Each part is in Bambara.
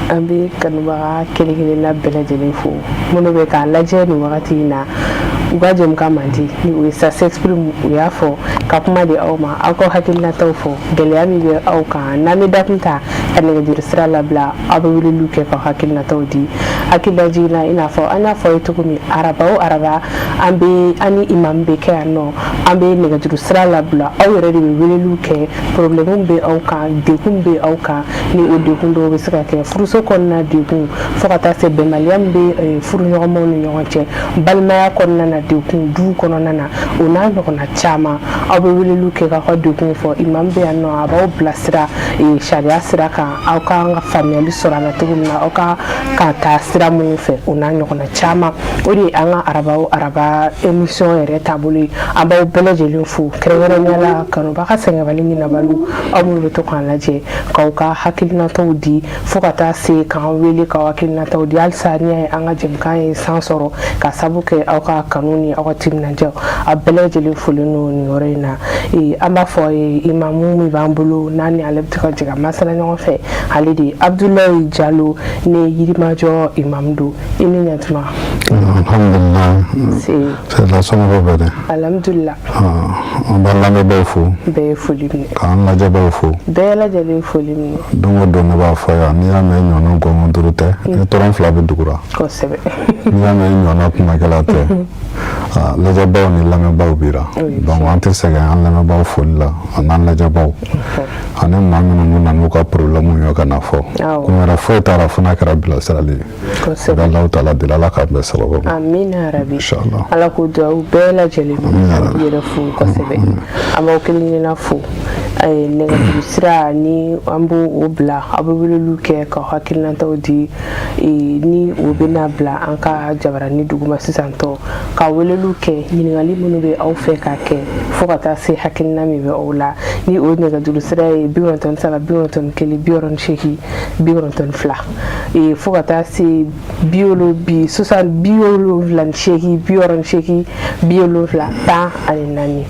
an bɛ kanubaga kelen-kelenna bɛɛ lajɛlen fo minnu bɛ k'a lajɛ nin wagati in na u ka jɛmukan man di ni o ye ça s'exprime u y'a fɔ ka kuma di aw ma aw ka hakilinataw fɔ gɛlɛya min bɛ aw kan n'an bɛ dakun ta ka nɛgɛjuru sira labila aw bɛ weleliw kɛ ka hakilinataw di hakilila jiginna i n'a fɔ an y'a fɔ ye cogo min araba o araba an ni imam bɛ kɛ yan nɔ an bɛ nɛgɛjuru sira labila aw yɛrɛ de bɛ weleliw kɛ problème bɛ aw kan dekun bɛ aw kan ni o dekun dɔw bɛ se ka kɛ furuso kɔnɔna dekun fo ka taa se bɛnbaliya min bɛ furuɲɔgɔnmaw ni ɲɔgɔn cɛ balimaya kɔnɔna na dekun du kɔnɔna na o n'a ɲɔgɔnna caman aw bɛ weleliw kɛ k'aw ka dekun fɔ imam bɛ yan nɔ a b'aw bilasira sariya sira kan aw kan ka faamuyali sɔrɔ a la cogo min na aw ka taa sira minnu fɛ o n'a ɲɔgɔnna caman o de ye an ka araba o araba émission yɛrɛ taabolo ye an b'aw bɛɛ lajɛlen fo kɛrɛnkɛrɛnnenya la kanubaga sɛgɛnbali ni nabaliw aw minnu bɛ to k'an lajɛ k'aw ka hakilinataw di fo ka taa se k'an wele k'aw hakilinataw di halisa n'i y'a ye an ka jɛmukan ye san sɔrɔ ka sabu kɛ aw ka kanu ni aw ka timinandiya a bɛɛ lajɛlen folen don nin yɔrɔ in na an b'a fɔ imamu min b'an bolo n'a ni ale bɛ to ka jɛ ka masala ɲɔgɔn fɛ ale de ye Abdulayi Jalo ne Yirimajɔ imam do i ni ɲantuma. Alhamdulillah. C'est la somɔgɔw bɛɛ dɛ. Alhamdulillah. An b'a lamɛnbaaw fo. Bɛɛ ye foli minɛ. K'an lajɛbaaw fo. Bɛɛ lajɛlen foli minɛ. Don o don ne b'a fɔ yan n'i y'a mɛn i ɲɔgɔnna gɔngɔn duuru tɛ ni tɔrɔn fila bɛ dugura. Kosɛbɛ. N'i y'a mɛn i ɲɔgɔnna kumakɛla tɛ lajɛbaaw ni lamɛnbaaw bira donc an tɛ sɛgɛn an lamɛnbaaw foli la a n'an lajɛbaaw ani maa minnu nana n'u ka problème ye ka na fɔ kun wɛrɛ foyi t'a la fo n'a kɛra bilasirali ye. Kosɛbɛ. Alahu taala deli Ala k'a bɛɛ sababu ma. Amina yarabi. Inshallah. Ala k'o duwawu bɛɛ lajɛlen yɛrɛ fo kosɛbɛ. An b'aw kelen-kelenna fo nɛgɛjuru sira ni an b'o bila aw bɛ weleliw kɛ k'aw hakilinataw di ni o bɛna bila an ka jabaranin duguma sisan tɔ ka weleliw kɛ ɲininkali minnu bɛ aw fɛ ka kɛ fo ka taa se hakilina min bɛ aw la ni o nɛgɛjuru sira ye 93 91 62 62 fo ka taa se 78 14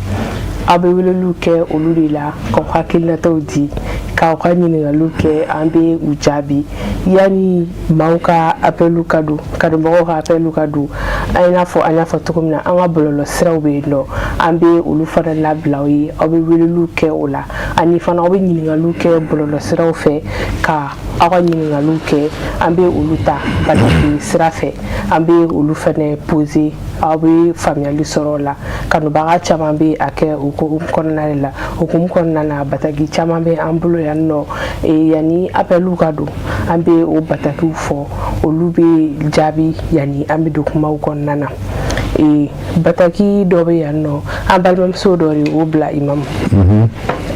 aw bɛ weleliw kɛ olu de la k'aw hakilinataw di k'aw ka ɲininkaliw kɛ an bɛ u jaabi yanni maaw ka appeliw ka don kanubagaw ka appeliw ka don an y'a fɔ cogo min na an ka bɔlɔlɔ siraw bɛ yen nɔ an bɛ olu fana labila aw ye aw bɛ weleliw kɛ o la ani fana aw bɛ ɲininkaliw kɛ bɔlɔlɔ siraw fɛ ka aw ka ɲininkaliw kɛ an bɛ olu ta bataki sira fɛ an bɛ olu fana poser aw bɛ faamuyali sɔrɔ o la kanubaga caman bɛ a kɛ o kɔnɔna de la hukumu kɔnɔna na bataki caman bɛ an bolo yan nɔ yanni appeliw ka don an bɛ o batakiw fɔ olu bɛ jaabi yanni an bɛ don kumaw kɔnɔna na bataki dɔ bɛ yan nɔ an balimamuso dɔ de y'o bila imamu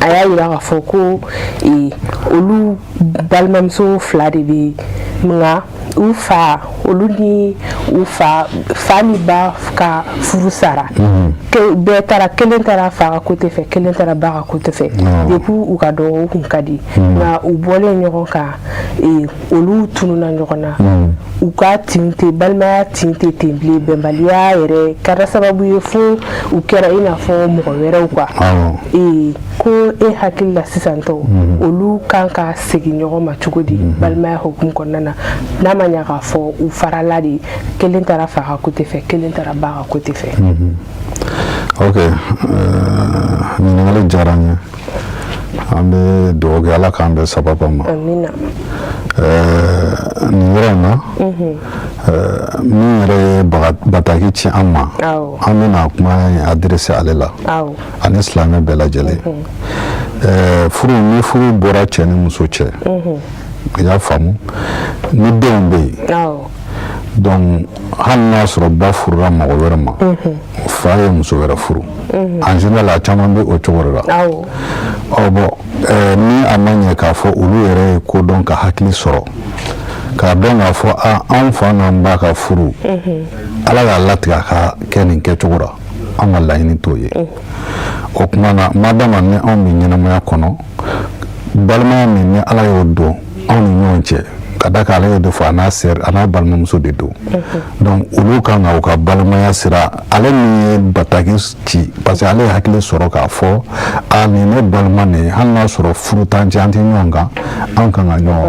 a y'a yira k'a fɔ ko olu balimamuso fila de bɛ nka u fa olu ni u fa ni ba ka furu sara bɛɛ taara kelen taara fa ka côté fɛ kelen taara ba ka côté fɛ depuis u ka dɔgɔ u kun ka di nka u bɔlen ɲɔgɔn kan olu tununa ɲɔgɔn na u ka tin tɛ balimaya tin tɛ ten bilen bɛnbaliya yɛrɛ kɛra sababu ye fo u kɛra i n'a fɔ mɔgɔ wɛrɛw quoi ko e hakili la sisan tɔ olu kan ka segin ɲɔgɔn ma cogo di balimaya hukumu kɔnɔna na n'a ma ɲa k'a fɔ u farala de kelen taara fa ka côté fɛ kelen taara ba ka côté fɛ. Ok, ɲininkali diyara n ye an bɛ dugawu kɛ Ala k'an bɛɛ sababa ma. Amina. Nin yɔrɔ in na min yɛrɛ ye bataki ci an ma an bɛna kuma adressé ale la ani silamɛ bɛɛ lajɛlen furu ni furu bɔra cɛ ni muso cɛ i y'a faamu ni denw bɛ yen donc hali n'a sɔrɔ ba furura mɔgɔ wɛrɛ ma fa ye muso wɛrɛ furu en général a caman bɛ o cogo de la bon ni a ma ɲɛ k'a fɔ olu yɛrɛ ye ko dɔn ka hakili sɔrɔ k'a dɔn k'a fɔ anw fa n'an ba ka furu Ala y'a latigɛ a ka kɛ nin kɛcogo la an ka laɲini t'o ye o tuma na madama ni anw bɛ ɲɛnamaya kɔnɔ balimaya min ni Ala y'o dɔn anw ni ɲɔgɔn cɛ ka da k'ale ye de fɔ a n'a balimamuso de don donc olu kan ka u ka balimaya sira ale min ye bataki ci parce que ale ye hakili sɔrɔ k'a fɔ nin ne balima nin hali n'a sɔrɔ furu t'an cɛ an tɛ ɲɔgɔn kan an kan ka ɲɔgɔn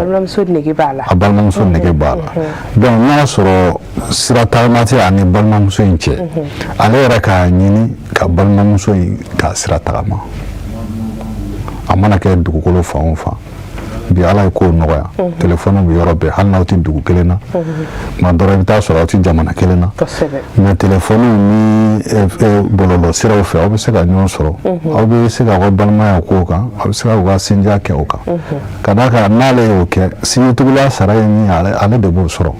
a balimamuso nege b'a la donc n'a sɔrɔ sira tagama tɛ a ni balimamuso in cɛ ale yɛrɛ k'a ɲini ka balimamuso in ka sira tagama a mana kɛ dugukolo fan o fan bi ala ye ko nɔgɔya téléphone bɛ yɔrɔ bɛɛ hali n'aw tɛ dugu kelen na ma dɔrɔn i bɛ taa sɔrɔ aw tɛ jamana kelen na mais téléphone ni bɔlɔlɔ siraw fɛ aw bɛ se ka ɲɔgɔn sɔrɔ aw bɛ se ka aw ka balimaya k'o kan aw bɛ se ka aw ka sinja kɛ o kan ka d'a kan n'ale y'o kɛ sinjitugula sara ye min ye ale de b'o sɔrɔ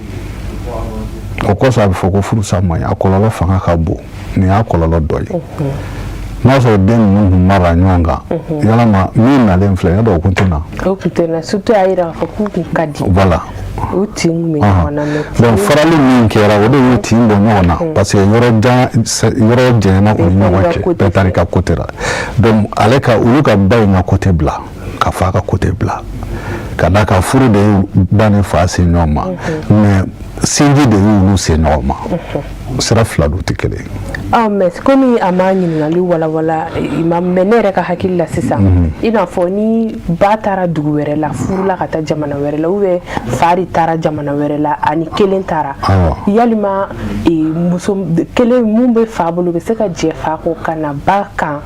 o kɔsɔn a bɛ fɔ ko furusa man ɲi a kɔlɔlɔ fanga ka bon nin y'a kɔlɔlɔ dɔ ye n'a sɔrɔ den ninnu tun mara ɲɔgɔn kan yalama min nalen filɛ yadɔ o kun tɛ na surtout a yira k'a fɔ k'u kun ka di voilà o tin kun bɛ ɲɔgɔn na donc farali min kɛra o de y'u tin bɔ ɲɔgɔn na parce que yɔrɔ janyana u ni ɲɔgɔn cɛ bɛɛ taara i ka côté la donc ale ka olu ka ba in ka côté bila ka fa ka côté bila ka d'a kan furu de ye ba ni fa se ɲɔgɔn ma mais sinji de y'olu se ɲɔgɔn ma sira fila dun tɛ kelen ye. Mais komi a ma ɲininkali walawala mais ne yɛrɛ ka hakili la sisan i n'a fɔ ni ba taara dugu wɛrɛ la furula ka taa jamana wɛrɛ la ou bien fa de taara jamana wɛrɛ la ani kelen taara yalima muso kelen mun bɛ fa bolo bɛ se ka jɛ fa kɔ ka na ba kan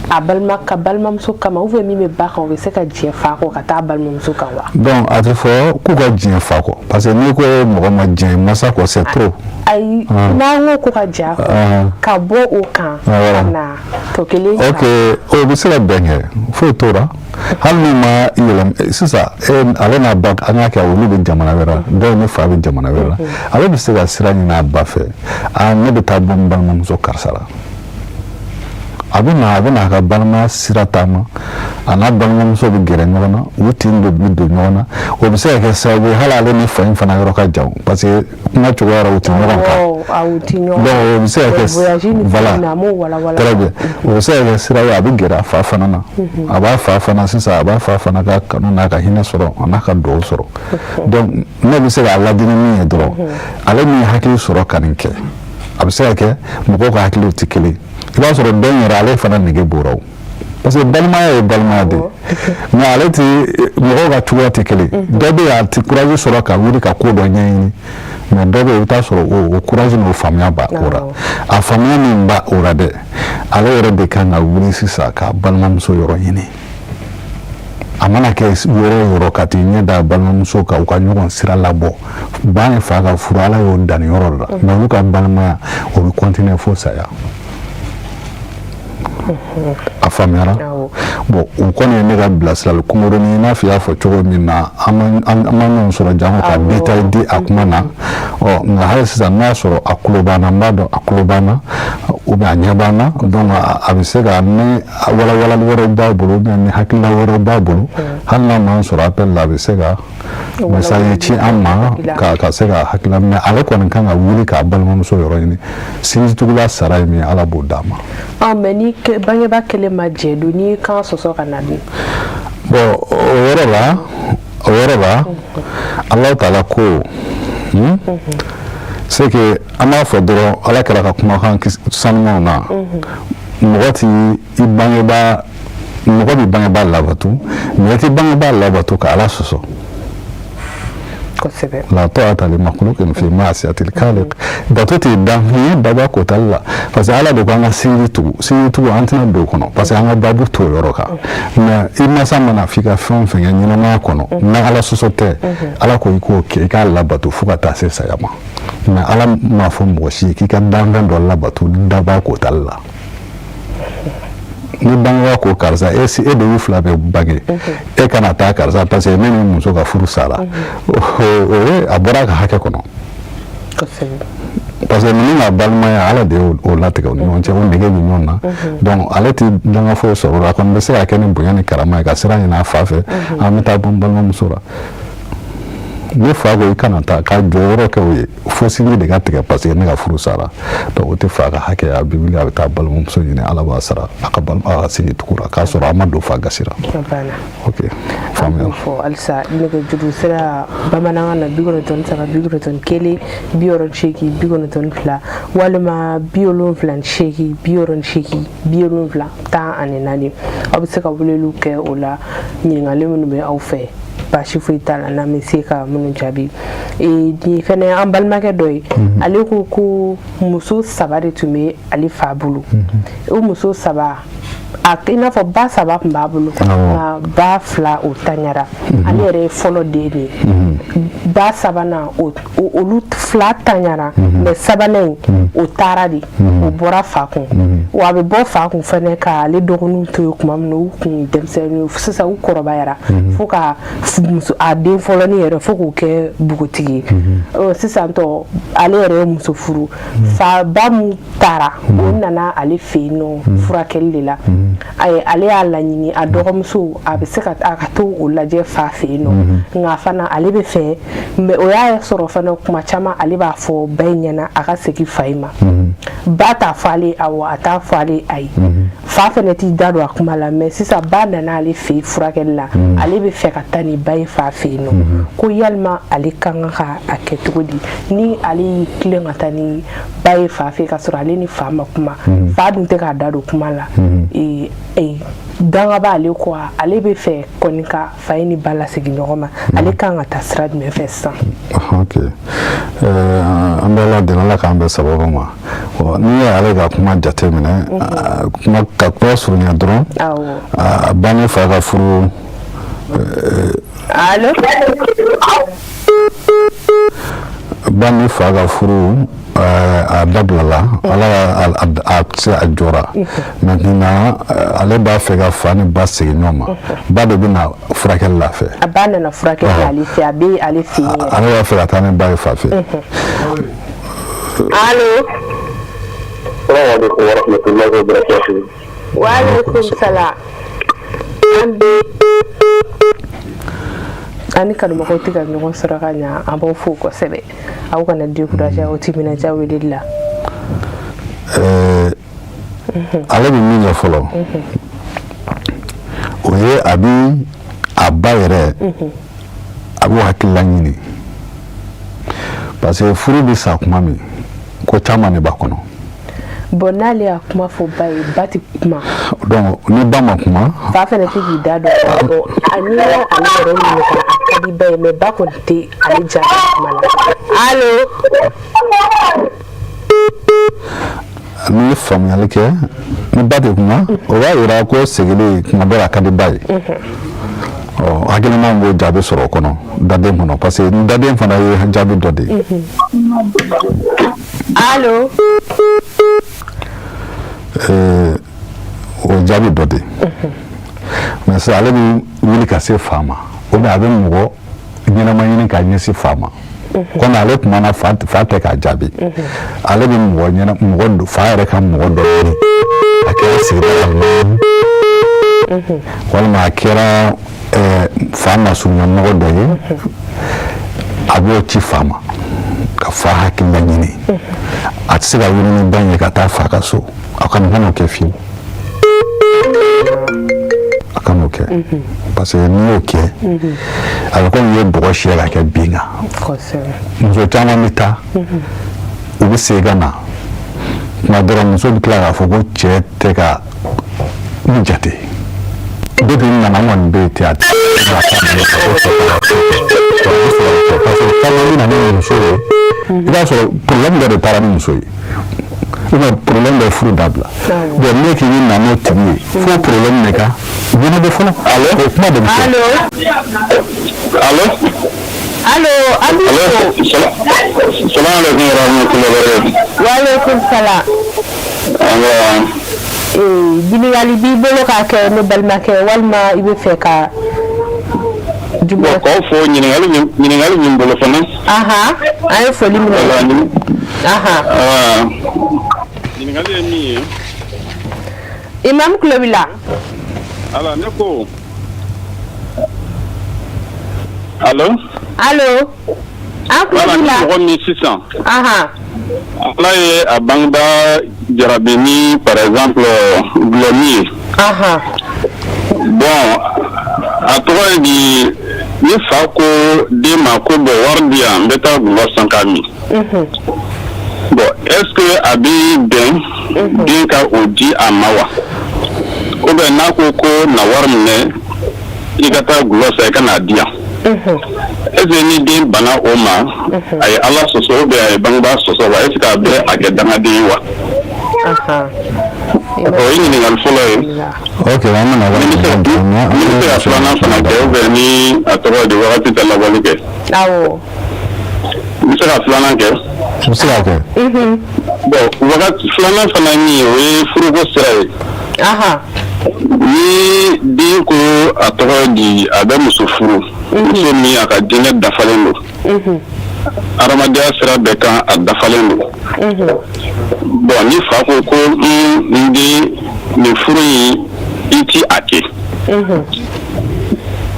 a balimamuso kama ou bien min bɛ ba kan o bɛ se ka jɛ fa kɔ ka taa balimamuso kan wa. donc a tɛ fɔ k'u ka diɲɛ fa kɔ parce que n'i ko mɔgɔ ma diɲɛ masa kɔ c'est trop. ayi n'an ko ko ka diya ka bɔ o kan ka na tɔ kelen kan. ok o bɛ se ka bɛn kɛ foyi t'o la hali ni ma yɛlɛma sisan ale n'a ba an y'a kɛ olu bɛ jamana wɛrɛ la dɔw ni fa bɛ jamana wɛrɛ la ale bɛ se ka sira ɲini a ba fɛ ne bɛ taa bɔ n balimamuso karisa la a bɛ n'a ka balimaya sira taama a n'a balimamuso bɛ gɛrɛ ɲɔgɔn na u tin bɛ don ɲɔgɔn na o bɛ se ka kɛ sababu ye hali ale ni fa in fana yɔrɔ ka jan parce que kuma cogoya la u tɛ ɲɔgɔn kan donc o bɛ se ka kɛ voilà très bien o bɛ se ka kɛ sira ye a bɛ gɛrɛ a fa fana na a b'a fa fana sisan a b'a fa fana ka kanu n'a ka hinɛ sɔrɔ a n'a ka dugawu sɔrɔ donc ne bɛ se k'a ladini min ye dɔrɔn ale min hakili sɔrɔ ka nin kɛ a bɛ se ka kɛ mɔgɔw ka hakiliw tɛ kelen i b'a sɔrɔ dɔn yɛrɛ ale fana nege bɔra o parce que balimaya ye balimaya de mais ale tɛ mɔgɔw ka cogoya tɛ kelen dɔ bɛ yen a tɛ courage sɔrɔ ka wuli ka ko dɔ ɲɛɲini mais dɔ bɛ yen i bɛ taa sɔrɔ o courage n'o faamuya b'a o la a faamuya min b'a o la dɛ ale yɛrɛ de kan ka wuli sisan ka balimamuso yɔrɔ ɲini a mana kɛ yɔrɔ o yɔrɔ ka t'i ɲɛ da balimamuso kan u ka ɲɔgɔn sira labɔ ba ni fa ka furu ala y'o dan nin yɔrɔ la mais olu ka balimaya o bɛ continuer fo saya. a faamuyara bon o kɔni ye ne ka bilasirali kunkurunin n'a fɔ i y'a fɔ cogo min na an ma ɲɔgɔn sɔrɔ jango ka détail di a kuma na nka hali sisan n'a sɔrɔ a tulo b'an na n b'a dɔn a tulo b'an na ou bien a ɲɛ b'an na donc a bɛ se ka ni walawalali wɛrɛw b'a bolo ou bien ni hakilina wɛrɛw b'a bolo hali n'a m'an sɔrɔ appel la a bɛ se ka message ci an ma ka se ka hakilina mais ale kɔni kan ka wuli k'a balimamuso yɔrɔ ɲini sinjitugula sara ye min ye ala b'o d'a ma. mais ni bangebaa kelen ma jɛ don n'i kan sɔsɔ ka na dun. bon o yɔrɔ la Alahu Taala ko c'est que an b'a fɔ dɔrɔn ala kɛra ka kumakan sanumanw na mɔgɔ t'i bangebaa mɔgɔ bɛ bangebaa labato mais i tɛ bangebaa labato ka ala sɔsɔ. la ta'ata li makhluqin fi ma'siyatil khaliq bato tɛ dan hinɛ daba kotali la parce que ala de ko an ka sinji tugu an tɛna don o kɔnɔ parce que an ka babu t'o yɔrɔ kan mais i masa mana f'i ka fɛn o fɛn kɛ ɲɛnamaya kɔnɔ na ala sɔsɔ tɛ ala ko i k'o kɛ i k'a labato fo ka taa se saya ma mais ala m'a fɔ mɔgɔ si k'i ka danfɛn dɔ labato daba kotali la. ni bangebaa ko karisa e de y'u fila bɛɛ bange e kana taa karisa parce que ne ni muso ka furu sara a bɔra a ka hakɛ kɔnɔ parce que ninnu ka balimaya ala de y'o latigɛ u ni ɲɔgɔn cɛ o nege bɛ ɲɔgɔn na donc ale tɛ danga foyi sɔrɔ o la a kɔni bɛ se ka kɛ ni bonya ni karama ye ka sira ɲini a fa fɛ an bɛ taa bɔ n balimamuso la ne fa ko kana ta ka jɔyɔrɔ kɛ o ye fo sinji de ka tigɛ parce que ne ka furu sara donc o tɛ fa ka hakɛ a bi wuli a bɛ taa balimamuso ɲini ala b'a sara a ka sinji tugura k'a sɔrɔ a ma don fa gasira ok faamuya fɔ halisa nɛgɛjuru sira bamanankan na 93 51 68 92 walima 78 68 74 14 aw bɛ se ka weleliw kɛ o la ɲininkali minnu bɛ aw fɛ baasi foyi t'a la n'an bɛ se ka minnu jaabi ni fɛnɛ an balimakɛ dɔ ye ale ko muso 3 de tun bɛ ale fa bolo o muso 3 i n'a fɔ ba 3 tun b'a bolo nka ba 2 o taɲara ale yɛrɛ ye fɔlɔ den de ye ba 3nan olu 2 taɲara mais 3nan in o taara de o bɔra fa kun wa a bɛ bɔ fa kun fɛnɛ ka ale dɔgɔninw to yen tuma min na u kun denmisɛnninw sisan u kɔrɔbayara fo ka a den fɔlɔnin yɛrɛ fo k'o kɛ bugutigi ye sisan tɔ ale yɛrɛ ye muso furu fa ba mun taara o nana ale fɛ yen nɔ furakɛli de la ale y'a laɲini a dɔgɔmuso a bɛ se ka to o lajɛ fa fɛ yen nɔ nka fana ale bɛ fɛ mais o y'a sɔrɔ fana kuma caman ale b'a fɔ ba in ɲɛna a ka segin fa in ma ba t'a fɔ ale awɔ a t'a fɔ ale ayi fa fana t'i da don a kuma la mais sisan ba nana ale fɛ yen furakɛli la ale bɛ fɛ ka taa ni ba ye fa fɛ yen nɔ ko yalima ale kan ka a kɛ cogo di ni ale y'i tilen ka taa ni ba ye fa fɛ ka sɔrɔ ale ni fa ma kuma fa dun tɛ k'a da don kuma la dangaba ale ko ale bɛ fɛ kɔni ka fa ye ni ba lasegin ɲɔgɔn ma ale kan ka taa sira jumɛn fɛ sisan ok an bɛ ala deli ala k'an bɛ sababu ma n'i ye ale ka kuma jate minɛ ka kuma surunya dɔrɔn a ba ni fa ka furu ba ni fa ka furu a dabilala ala a se a jɔra maintenant ale b'a fɛ ka fa ni ba segin ɲɔgɔn ma ba de bɛna furakɛli la fɛ a ba nana furakɛli ale fɛ a bɛ ale fɛ yen ale b'a fɛ ka taa ni ba ye fa fɛ allo salaamaaleykum wa rahmatullahi wa barakatuh wa alaikum salam ani kanumɔgɔw tɛ ka ɲɔgɔn sɔrɔ ka ɲa an b'aw fo kosɛbɛ aw kana décourager aw timinadiya weleli la ale bɛ min kɛ fɔlɔ o ye a bɛ a ba yɛrɛ a b'o hakilila ɲini parce que furu bɛ sa kuma min ko caman de b'a kɔnɔ bon n'ale y'a kuma fɔ ba ye ba tɛ kuma donc ni ba ma kuma fa fɛnɛ tɛ k'i da don ani ale yɛrɛ ɲininka a ka di ba ye mais ba kɔni tɛ ale jaabi kuma la allo ni ye faamuyali kɛ ni ba tɛ kuma o b'a yira ko segili kuma bɛɛ a ka di ba ye hakilima b'o jaabi sɔrɔ o kɔnɔ daden kɔnɔ parce que ni daden fana ye jaabi dɔ de ye allo o jaabi dɔ de mais sisan ale bɛ wuli ka se fa ma ou bien a bɛ mɔgɔ ɲɛnama ɲini ka ɲɛsin fa ma komi ale kumana fa tɛ k'a jaabi ale bɛ mɔgɔ fa yɛrɛ ka mɔgɔ dɔ ɲini a kɛra sigida la walima a kɛra fa nasuɲɛmɔgɔ dɔ ye a b'o ci fa ma ka fa hakilila ɲini a tɛ se ka wuli ni ba ye ka taa fa ka so a ka n'o kɛ fiyewu a ka n'o kɛ parce que n'i y'o kɛ a bɛ komi i ye bɔgɔ siyɛ ka kɛ bin kan muso caman bɛ taa u bɛ segin ka na tuma dɔrɔn muso bɛ tila k'a fɔ ko cɛ tɛ ka n jate depuis n nana n kɔni bɛ yen ten a tɛ parce que caman bɛ na ni muso ye i b'a sɔrɔ problème dɔ de taara ni muso ye ou bien problème bɛ furu dabila bon ne k'i na n'o tigi ye fo problème de ka ɲɛna bɛ fɔlɔ o kuma de bɛ kɛ salaamaaleykum wa rahmatullahi wa barakatuh wa alaikum salam ɲininkali b'i bolo k'a kɛ ne balimakɛ walima i bɛ fɛ ka jumɛn k'aw fɔ ɲininkali min bolo fana an ye foli minɛ ɲininkali ye min ye imam tulo b'i la ala ne ko Allô? Allô? Voilà, numéro 1600. Là, à Bangda, Djarabini, par exemple, Glomi. Bon, à toi, il dit, il faut que des marques de Wardia, Beta Gouasankami. Bon, est-ce que Abi Ben, Dinka Odi Amawa, ou bien Nakoko, Nawarmne, Igata Gouasa Kanadia? Est-ce que ni din bana oma ay Allah soso be ay bangba soso wa est-ce que be agedanga diwa o ni ngal folo ok amana wa ni se afana fana ke o be ni atoro de wakati tala walike awo ni se afana ke bon wakati fana fana ni o furugo sere ni din ko atoro di adamu sofuru muso min a ka diinɛ dafalen don adamadenya sira bɛɛ kan a dafalen don bon ni fa ko ko n den nin furu in i ti a kɛ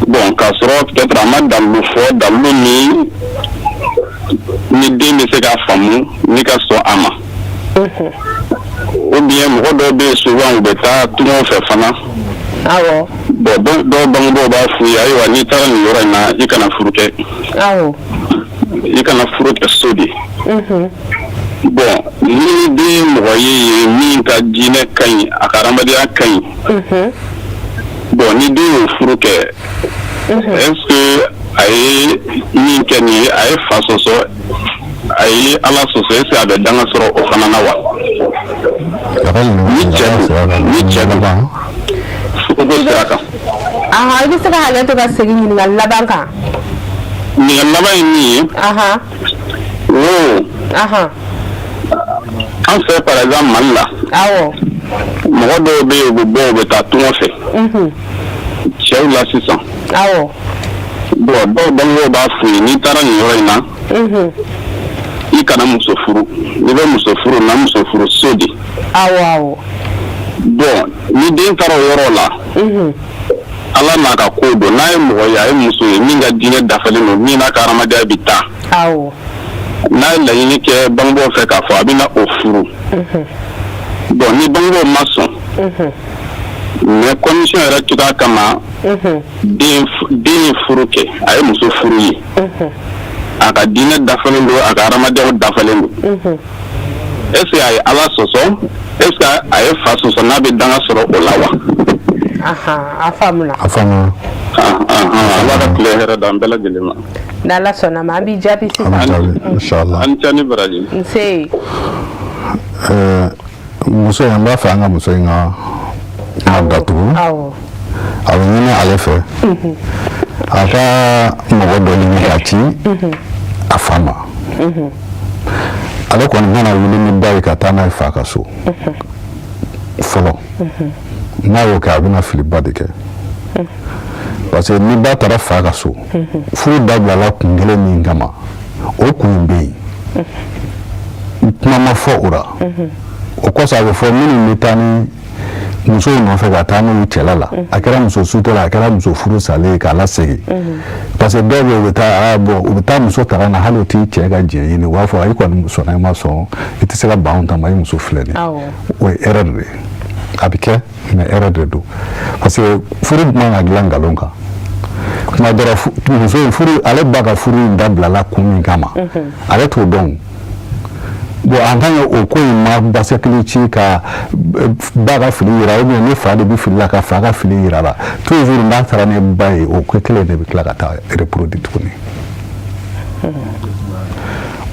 bon k'a sɔrɔ peut-être a ma dalilu fɔ dalilu ni den bɛ se k'a faamu ni ka sɔn a ma ou bien mɔgɔ dɔw bɛ yen souvent u bɛ taa tunga fɛ fana. Awo. Bon, dɔw bangebaaw b'a f'u ye ayiwa n'i taara nin yɔrɔ in na i kana furu kɛ. Awɔ. I kana furu kɛ so de. Bon, ni den mɔgɔ ye min ka diinɛ ka ɲi a ka adamadenya ka ɲi. Bon, ni den y'o furu kɛ est-ce que a ye min kɛ nin ye a ye fa sɔsɔ a ye Ala sɔsɔ est-ce que a bɛ danga sɔrɔ o fana na wa? Ni cɛ don. I bɛ se ka hakɛ to ka segin ɲininkali laban kan. Ɲininkali laban ye min ye. An fɛ par exemple Mali la. Awɔ. Mɔgɔ dɔw bɛ yen u bɛ bɔ u bɛ taa tunga fɛ. Cɛw la sisan. Awɔ. Bon dɔw bangebaaw b'a f'u ye n'i taara nin yɔrɔ in na. I kana muso furu. N'i bɛ muso furu na muso furu so de. Awɔ. Bon ni den taara o yɔrɔ la. Ala n'a ka ko don n'a ye mɔgɔ ye a ye muso ye min ka diinɛ dafalen don min n'a ka adamadenya bɛ taa. Awɔ. N'a ye laɲini kɛ bangebaaw fɛ k'a fɔ a bɛna o furu. Bon ni bangebaaw ma sɔn. Mais condition yɛrɛ cogoya kama den ye furu kɛ a ye muso furu ye. A ka diinɛ dafalen don a ka adamadenya dafalen don. Est-ce que a ye Ala sɔsɔ? Est-ce que a ye fa sɔsɔ n'a bɛ danga sɔrɔ o la wa? A faamuna. Ala ka tile hɛrɛ d'an bɛɛ lajɛlen ma. N'Ala sɔnna ma an b'i jaabi sisan. Inshallah. An cɛ ni baraji. Nse. Muso in b'a fɛ an ka muso in ka datugu. Awɔ. A bɛ ɲini ale fɛ. A ka mɔgɔ dɔ ɲini ka ci a fa ma. Ale kɔni mana wuli ni ba ye ka taa n'a ye fa ka so fɔlɔ n'a y'o kɛ a bɛna filiba de kɛ parce que ni ba taara fa ka so furu dabilala kun kelen min kama o kun bɛ yen kuma ma fɔ o la o kɔsɔn a bɛ fɔ minnu bɛ taa ni muso nɔfɛ ka taa n'u cɛla la a kɛra muso sutɔ la a kɛra muso furu salen k'a lasegin parce que dɔw bɛ yen u bɛ taa u bɛ taa muso ta ka na hali o t'i cɛ ka diɲɛ ɲini u b'a fɔ i kɔni sɔnna i ma sɔn i tɛ se ka ban anw ta ma i muso filɛ nin o ye erreur de ye a bɛ kɛ mais erreur de don parce que furu man ka dilan nkalon kan kuma dɔrɔn muso in furu ale ba ka furu in dabilala kun min kama ale t'o dɔn. Bon en tant que o ko in ma basakili ci ka ba ka fili yira ou bien ne fa de bi fili la ka fa ka fili yira la toujours n'a taara ne ba ye o ko kelen de bɛ tila ka taa reproduire tuguni.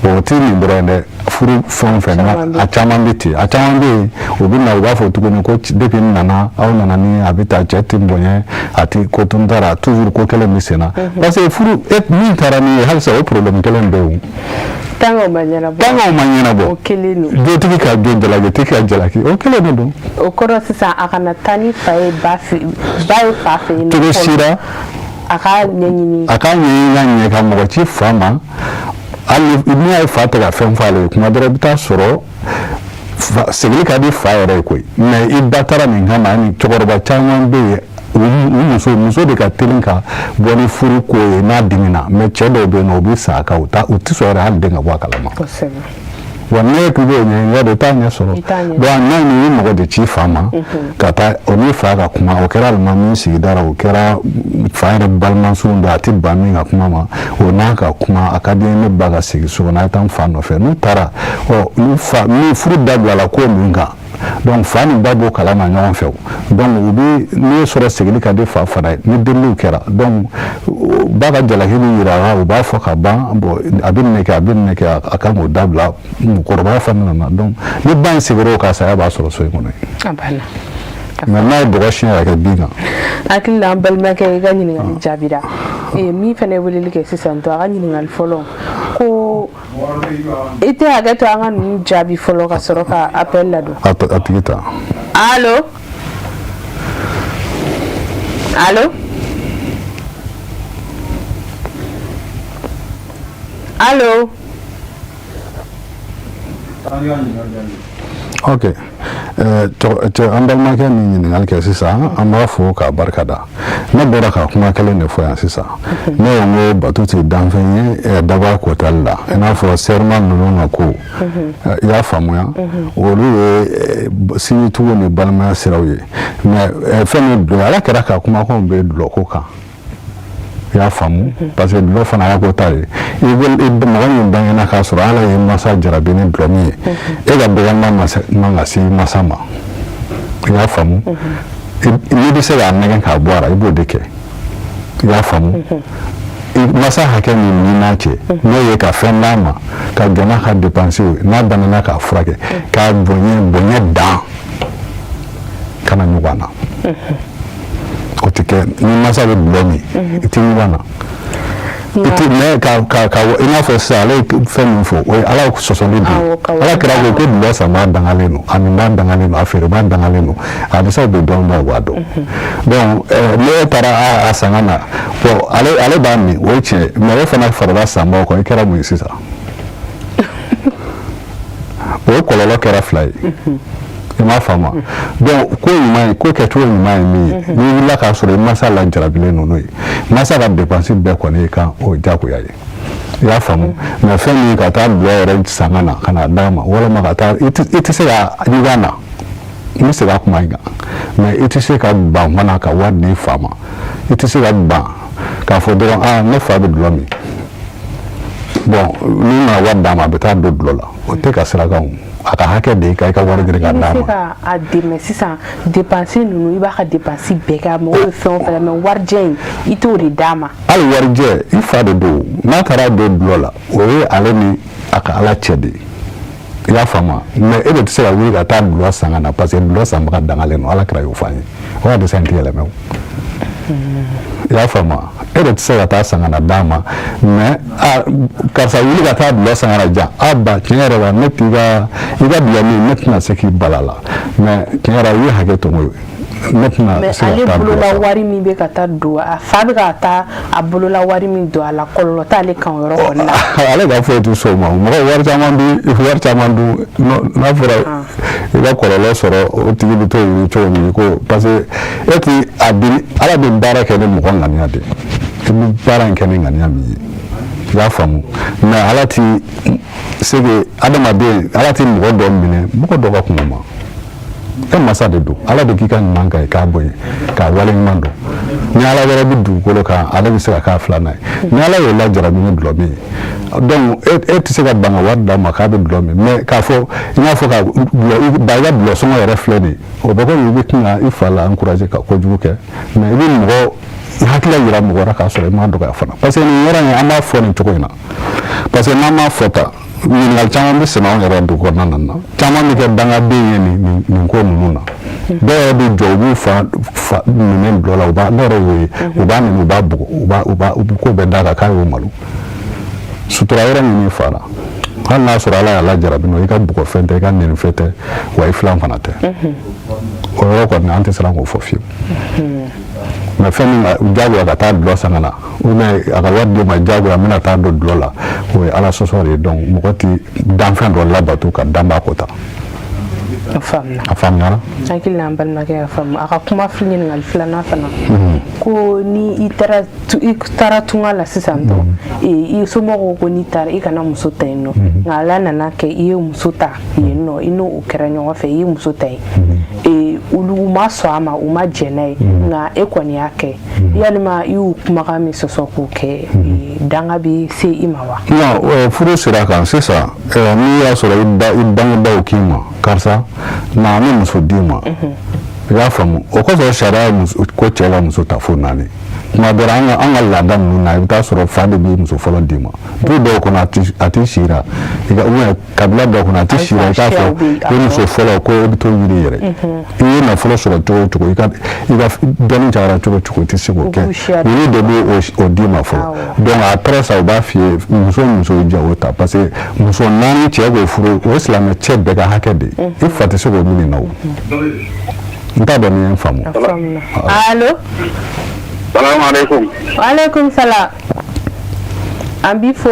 Bon o tɛ nin dɔrɔn dɛ furu fɛn o fɛn na a caman bɛ ten a caman bɛ yen o bɛ na u b'a fɔ tuguni ko depuis n nana aw nana ni a bɛ taa cɛ tɛ bonya a tɛ ko tun taara toujours ko kelen bɛ sen na parce que furu min taara ni ye halisa o problème kelen bɛ yen. Tanga o ma ɲɛnabɔ o kelen don dutigi ka don jalaki ka jalaki o kelen de don o kɔrɔ sisan a kana taa ni fa ye ba ye fa fɛ yen cogo sira a ka ɲɛɲini ka ɲɛ ka mɔgɔ ci fa ma hali n'i y'a ye fa tɛ ka fɛn fɔ ale ye kuma dɔrɔn i bɛ taa sɔrɔ segili ka di fa yɛrɛ ye koyi mais i ba taara nin kama ni cɛkɔrɔba caman bɛ yen muso de ka teli ka bɔ ni furu ko ye n'a dimina mais cɛ dɔw bɛ yen nɔ u bɛ sa ka u tɛ sɔn yɛrɛ hali den ka bɔ a kalama wa ne ku b'o ɲɛɲini de t'a ɲɛ sɔrɔ donc n'a ni mɔgɔ de ci fa ma ka taa o ni fa ka kuma o kɛra alimami min sigida la o kɛra fa yɛrɛ balimamusow don a tɛ ban min ka kuma ma o n'a ka kuma a ka di ne ba ka segin so kɔnɔ a ye taa n fa nɔfɛ n'u taara ni furu dabila la ko min kan donc fa ni ba b'o kalama ɲɔgɔn fɛ donc u bɛ n'i ye sɔrɔ segili ka di fa fana ye ni deliliw kɛra donc ba ka jalaki bɛ yira u b'a fɔ ka ban bon a bɛ nin kɛ a kan k'o dabila mɔgɔkɔrɔba fana nana donc ni ba in seginna o kan saya b'a sɔrɔ so in kɔnɔ yen mais n'a ye bɔgɔ siɲɛ ka kɛ bin kan. hakili la an balimakɛ i ka ɲininkali jaabira min fana ye weleli kɛ sisan to a ka ɲininkali fɔlɔ ko i tɛ hakɛ to an ka ninnu jaabi fɔlɔ ka sɔrɔ ka appel ladon. a tigi ta. allo allo allo. ok an balimakɛ min ɲininkali kɛ sisan an b'a fɔ k'a barikada ne bɔra ka kuma kelen de fɔ yan sisan ne ye n ko bato tɛ danfɛn ye daba kotali la i n'a fɔ serment ninnu ka ko i y'a faamuya olu ye sinjitigiw ni balimaya siraw ye mais fɛn min dulɔ ala kɛra ka kumakanw bɛ dulɔ ko kan i y'a faamu parce que dulɔ fana y'a ko ta ye mɔgɔ min bangena k'a sɔrɔ ala ye masa jarabi ni dulɔ min ye e ka dɔgɔnima man ka se masa ma i y'a faamu n'i bɛ se k'a nɛgɛn k'a bɔ a la i b'o de kɛ i y'a faamu masa hakɛ min ni n'a cɛ n'o ye ka fɛn d'a ma ka gɛnna ka dépenser n'a banana k'a furakɛ k'a bonya dan kana ɲɔgɔn na o tɛ kɛ ni masa bɛ dulɔ min i tɛ ɲɔgɔn na i tɛ mɛ i n'a fɔ sisan ale ye fɛn min fɔ o ye ala sɔsɔli de ye ala kɛra ko dulɔ san b'a dangalen don a min b'a dangalen don a feere b'a dangalen don a bɛ se ka don dɔn b'a b'a dɔn donc ne taara a sanga na bon ale b'a min o ye tiɲɛ mais e fana farala sanbaw kan i kɛra mun ye sisan o ye kɔlɔlɔ kɛra fila ye. I m'a faamu donc ko ɲuman ye ko kɛcogo ɲuman ye min ye n'i wulila k'a sɔrɔ i masa lajarabilen ninnu ye masa ka dépense bɛɛ kɔni kan o diyagoya ye i y'a faamu mais fɛn min ka taa dulɔ yɛrɛ sanga na ka na d'a ma walima ka taa i tɛ se ka ɲugan na n bɛ se ka kuma in kan mais i tɛ se ka ban fana ka wari di fa ma i tɛ se ka ban k'a fɔ dɔrɔn ne fa bɛ dulɔ min bon n'i ma wari d'a ma a bɛ taa don dulɔ la o tɛ ka sirakan a ka hakɛ de ka i ka wari girin ka d'a ma. I bɛ se ka a dɛmɛ sisan dépense ninnu i b'a ka dépense bɛɛ kɛ a mago bɛ fɛn o fɛn mais warijɛ in i t'o de d'a ma. hali warijɛ i fa de don n'a taara don dulɔ la o ye ale ni a ka ala cɛ de ye i y'a faamu mais e de tɛ se ka wuli ka taa dulɔ san ka na parce que dulɔ sanbaga dangalen don ala kɛra y'o fɔ an ye o y'a de se n tɛ yɛlɛmɛ o i y'a faamu e de tɛ se ka taa san ka na d'a ma mais karisa wuli ka taa dulɔ san ka na jan ba tiɲɛ yɛrɛ la ne t'i ka dulɔ min ne tɛna se k'i bala la mais tiɲɛ yɛrɛ i ye hakɛ to n ko ne tɛna se ka taa dulɔ san. mais ale bolola wari min bɛ ka taa don a fa bɛ ka taa a bolola wari min don a la kɔlɔlɔ t'ale kan o yɔrɔ kɔni na. ale ka foyi tɛ s'o ma mɔgɔ wari caman dun n'a fɔra i ka kɔlɔlɔ sɔrɔ o tigi bɛ t'o ɲini cogo min ko parce que e ti a di ala bɛ baara kɛ ni mɔgɔ ŋaniya de i bɛ baara in kɛ ni ŋaniya min ye i y'a faamu mais ala ti se que adamaden ala ti mɔgɔ dɔ minɛ mɔgɔ dɔ ka kuma ma e masa de don ala de k'i ka ɲuman kan ye k'a bonya k'a wale ɲuman dɔn ni ala wɛrɛ bɛ dugukolo kan ale bɛ se ka k'a filanan ye ni ala y'o lajarabi ni dulɔ min ye donc e tɛ se ka ban ka wari d'a ma k'a bɛ dulɔ min mais k'a fɔ i n'a fɔ ka i ka dulɔ sɔngɔ yɛrɛ filɛ nin ye o bɛ komi i bɛ tila i fa la encourager ka kojugu kɛ mais i bɛ mɔgɔ hakili yira mɔgɔ la k'a sɔrɔ i m'a dɔgɔya fana parce que nin yɔrɔ in an b'a fɔ nin cogo in na parce que n'an m'a fɔ tan ɲininkali caman bɛ sɛnɛ anw yɛrɛ dugu kɔnɔna na caman bɛ kɛ dangaden ye nin ko ninnu na dɔw yɛrɛ bɛ jɔ u b'u fa minɛ dulɔ la ne yɛrɛ y'o ye u b'a minɛ u b'a bugu u bɛ ko bɛɛ d'a kan k'a y'o malo sutura yɔrɔ min y'i fa la hali n'a sɔrɔ ala y'a lajarabi n'o i ka bugɔ fɛn tɛ i ka nɛni fɛn tɛ wa i filan fana tɛ o yɔrɔ kɔni an tɛ siran k'o fɔ fiyewu mais fɛn min jagoya ka taa dulɔ san ka na ou bien a ka wari di ma jagoya n bɛna taa don dulɔ la o ye ala sɔsɔ de ye donc mɔgɔ tɛ danfɛn dɔ labato ka danba ko ta a faamuyara hakili na balimakɛ ya faamu a ka kuma filɛ ɲininkali filanan fana ko ni i taara tunga la sisan tɔ i somɔgɔw ko n'i taara i kana muso ta yen nɔ nka ala nana kɛ i ye muso ta yen nɔ i n'o kɛra ɲɔgɔn fɛ i ye muso ta yen olu ma sɔn a ma u ma jɛn n'a ye nka e kɔni y'a kɛ yalima i y'u kumakan min sɔsɔ k'o kɛ danga bɛ se i ma wa. non furu sira kan sisan n'i y'a sɔrɔ i bangebaaw k'i ma karisa na an bɛ muso d'i ma i y'a faamu o kɔsɔn sariya ko cɛ ka muso ta fo 4 tuma dɔ la an ka laada ninnu na i bɛ taa sɔrɔ fa de bɛ muso fɔlɔ d'i ma du dɔw kɔnɔ a tɛ sira kabila dɔw kɔnɔ a tɛ sira i t'a fɔ i muso fɔlɔ ko i bɛ to yiri yɛrɛ i ye nafolo sɔrɔ cogo o cogo i ka dɔnni cayara cogo o cogo i tɛ se k'o kɛ yiri de bɛ o d'i ma fɔlɔ donc après ça u b'a f'i ye muso ye jago ta parce que muso 4 cɛ k'o furu o silamɛ cɛ bɛɛ ka hakɛ de i fa tɛ se k'o minɛ na o n t'a dɔn ni n ye n faamu. allo. salaamaaleykum. waaleykum salaam. an b'i fo.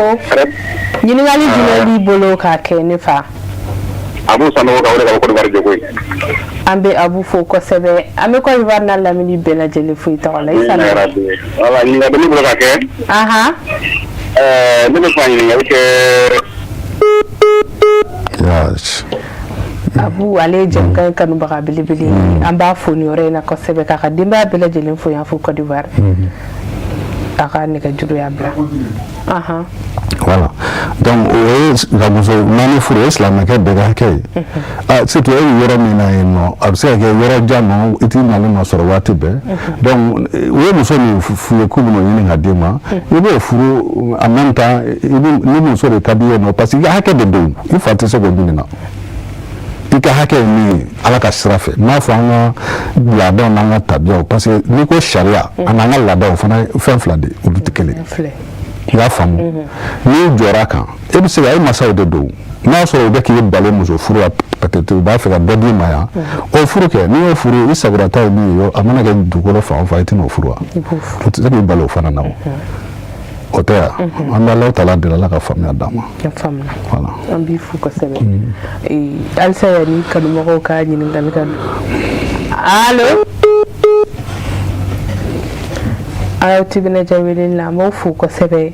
ɲininkali jumɛn b'i bolo k'a kɛ ne fa. Abu Sanogo ka wele ka bɔ Côte d'Ivoire Jogoyi. An bɛ Abu fo kosɛbɛ an bɛ Côte d'Ivoire n'a lamini bɛɛ lajɛlen fo i tɔgɔ la i sala. Voilà ɲininkali bɛ bolo ka kɛ. Ne bɛ fɛ ka ɲininkali kɛ. Abu ale jɛmukan kanubaga belebele an b'a fo ni yɔrɔ in na kosɛbɛ k'a ka denbaya bɛɛ lajɛlen fo yan fo Côte d'Ivoire. A ka nɛgɛjuru y'a bila. Voilà. Donc, la muso nani furu o silamɛkɛ bɛɛ ka hakɛ ye. Surtout e bɛ yɔrɔ min na yen nɔ a bɛ se ka kɛ yɔrɔ jan nɔ i t'i nalen nɔ sɔrɔ waati bɛɛ. Donc o ye muso min f'u ye k'u bɛn'o ɲini ka d'i ma i b'o furu en même temps ni muso de ka d'i ye nɔ parce que i ka hakɛ de don i fa tɛ se k'o minɛ na. I ka hakɛ ye min ye ala ka sira fɛ n'a fɔ an ka laadaw n'an ka tabiyaw parce que n'i ko sariya a n'an ka laadaw fana fɛn fila de olu tɛ kelen ye. I y'a faamu n'i jɔra kan e bɛ se ka e masaw de don n'a sɔrɔ u bɛ k'i balo muso furu la peut-être u b'a fɛ ka dɔ d'i ma yan o furu kɛ n'i y'o furu i sagorata ye min ye a mana kɛ dugukolo fan o fan i tɛna o furu wa o tɛ se k'i balo o fana na o tɛ yan an bɛ Alahu taala deli Ala ka faamuya d'an ma. Voilà. An b'i fo kosɛbɛ halisa yanni kanubagaw ka ɲininkali ka don. Allo. aw tibinaja wele la mo fu kosɛbɛ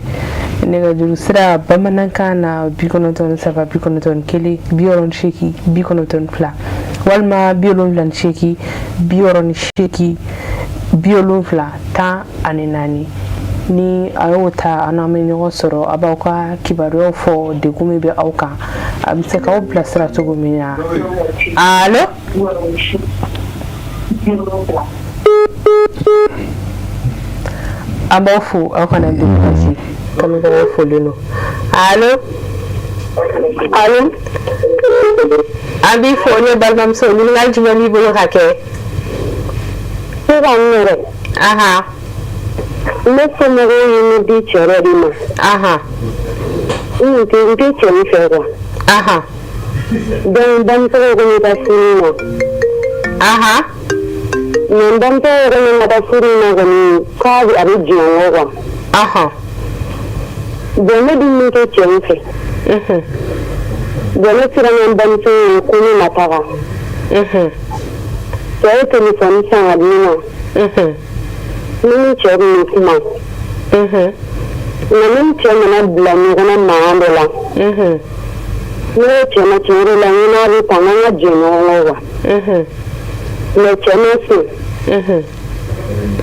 nɛgɛjuru sira bamanankan na 93 91 68 92 walima 78 68 74 14 ni a y'o ta an n'an bɛ ɲɔgɔn sɔrɔ a b'aw ka kibaruyaw fɔ degun min bɛ aw kan a bɛ se k'aw bilasira cogo min na. Allo. an b'aw fo aw kana découragé kanubagaw folen don. Allo. an b'i fo ne balimamuso ɲininkali jumɛn b'i bolo ka kɛ. sisan n yɛrɛ ne somɔgɔw ye ne di cɛ dɔ de ma n tɛ cɛ min fɛ kuwa donc bamuso ko ne ka furu ma mais bamuso yɛrɛ ne ka taa furu ma kɔni k'a a bɛ diɲɛ kɔ kuwa donc ne dun min kɛ cɛ min fɛ donc ne sera n ka bamuso ye ko ne ma taga cɛ ye téléphone san ka di ne ma ni cɛ bɛ kuma nka ni cɛ nana bila ɲɔgɔn na mankan dɔ la ne ye cɛ ma tiɲɛ yɛrɛ la n n'a bɛ ta n ka jɛ ɲɔgɔn kɔ mais cɛ ma sɔn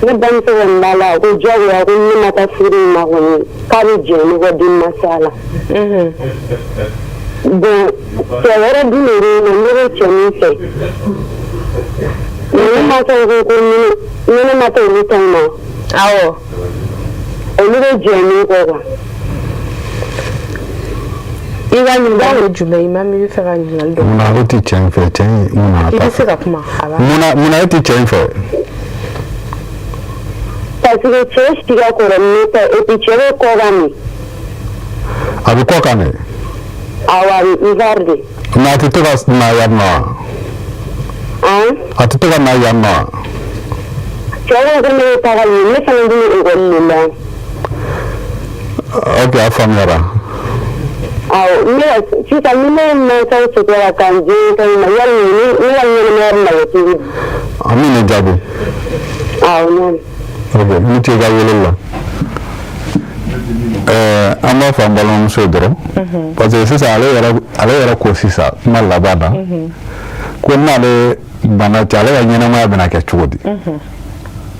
ne bamuso kɔni b'a la ko diyagoya ko ne ma taa furu in ma kɔni k'a bɛ jɛ ne kɔ den ma se a la bon cɛ wɛrɛ dun de bɛ yen nɔ ne bɛ cɛ min fɛ ne ma sɔn ko ne ma taa olu tɔn ma olu bɛ jɛ min kɔ kuwa. I ka ɲininkali ye jumɛn ye maa min bɛ fɛ ka ɲininkali dɔ. Munna e tɛ cɛ in fɛ cɛ in munna a ta fɛ. I bɛ se ka kuma. Munna e tɛ cɛ in fɛ. parce que cɛ si ka kɔrɔ ni ne ta et puis cɛ bɛ kɔ kan de. A bɛ kɔ kan de. awɔ a bɛ Ivoire de. mais a tɛ to ka na yan nɔ wa. a tɛ to ka na yan nɔ wa. cɛ ko ko ne bɛ taga yen ne fana bɛ ekɔli de la. ok a faamuyara. si ka ni me sa so ko kan je ka ni ya ni na ti amina jabo no okay ni te ga wala ama fa balon so doro parce que ça ale yara ko sisa na labada ko na le bana tale ya nyina ma bana ke chudi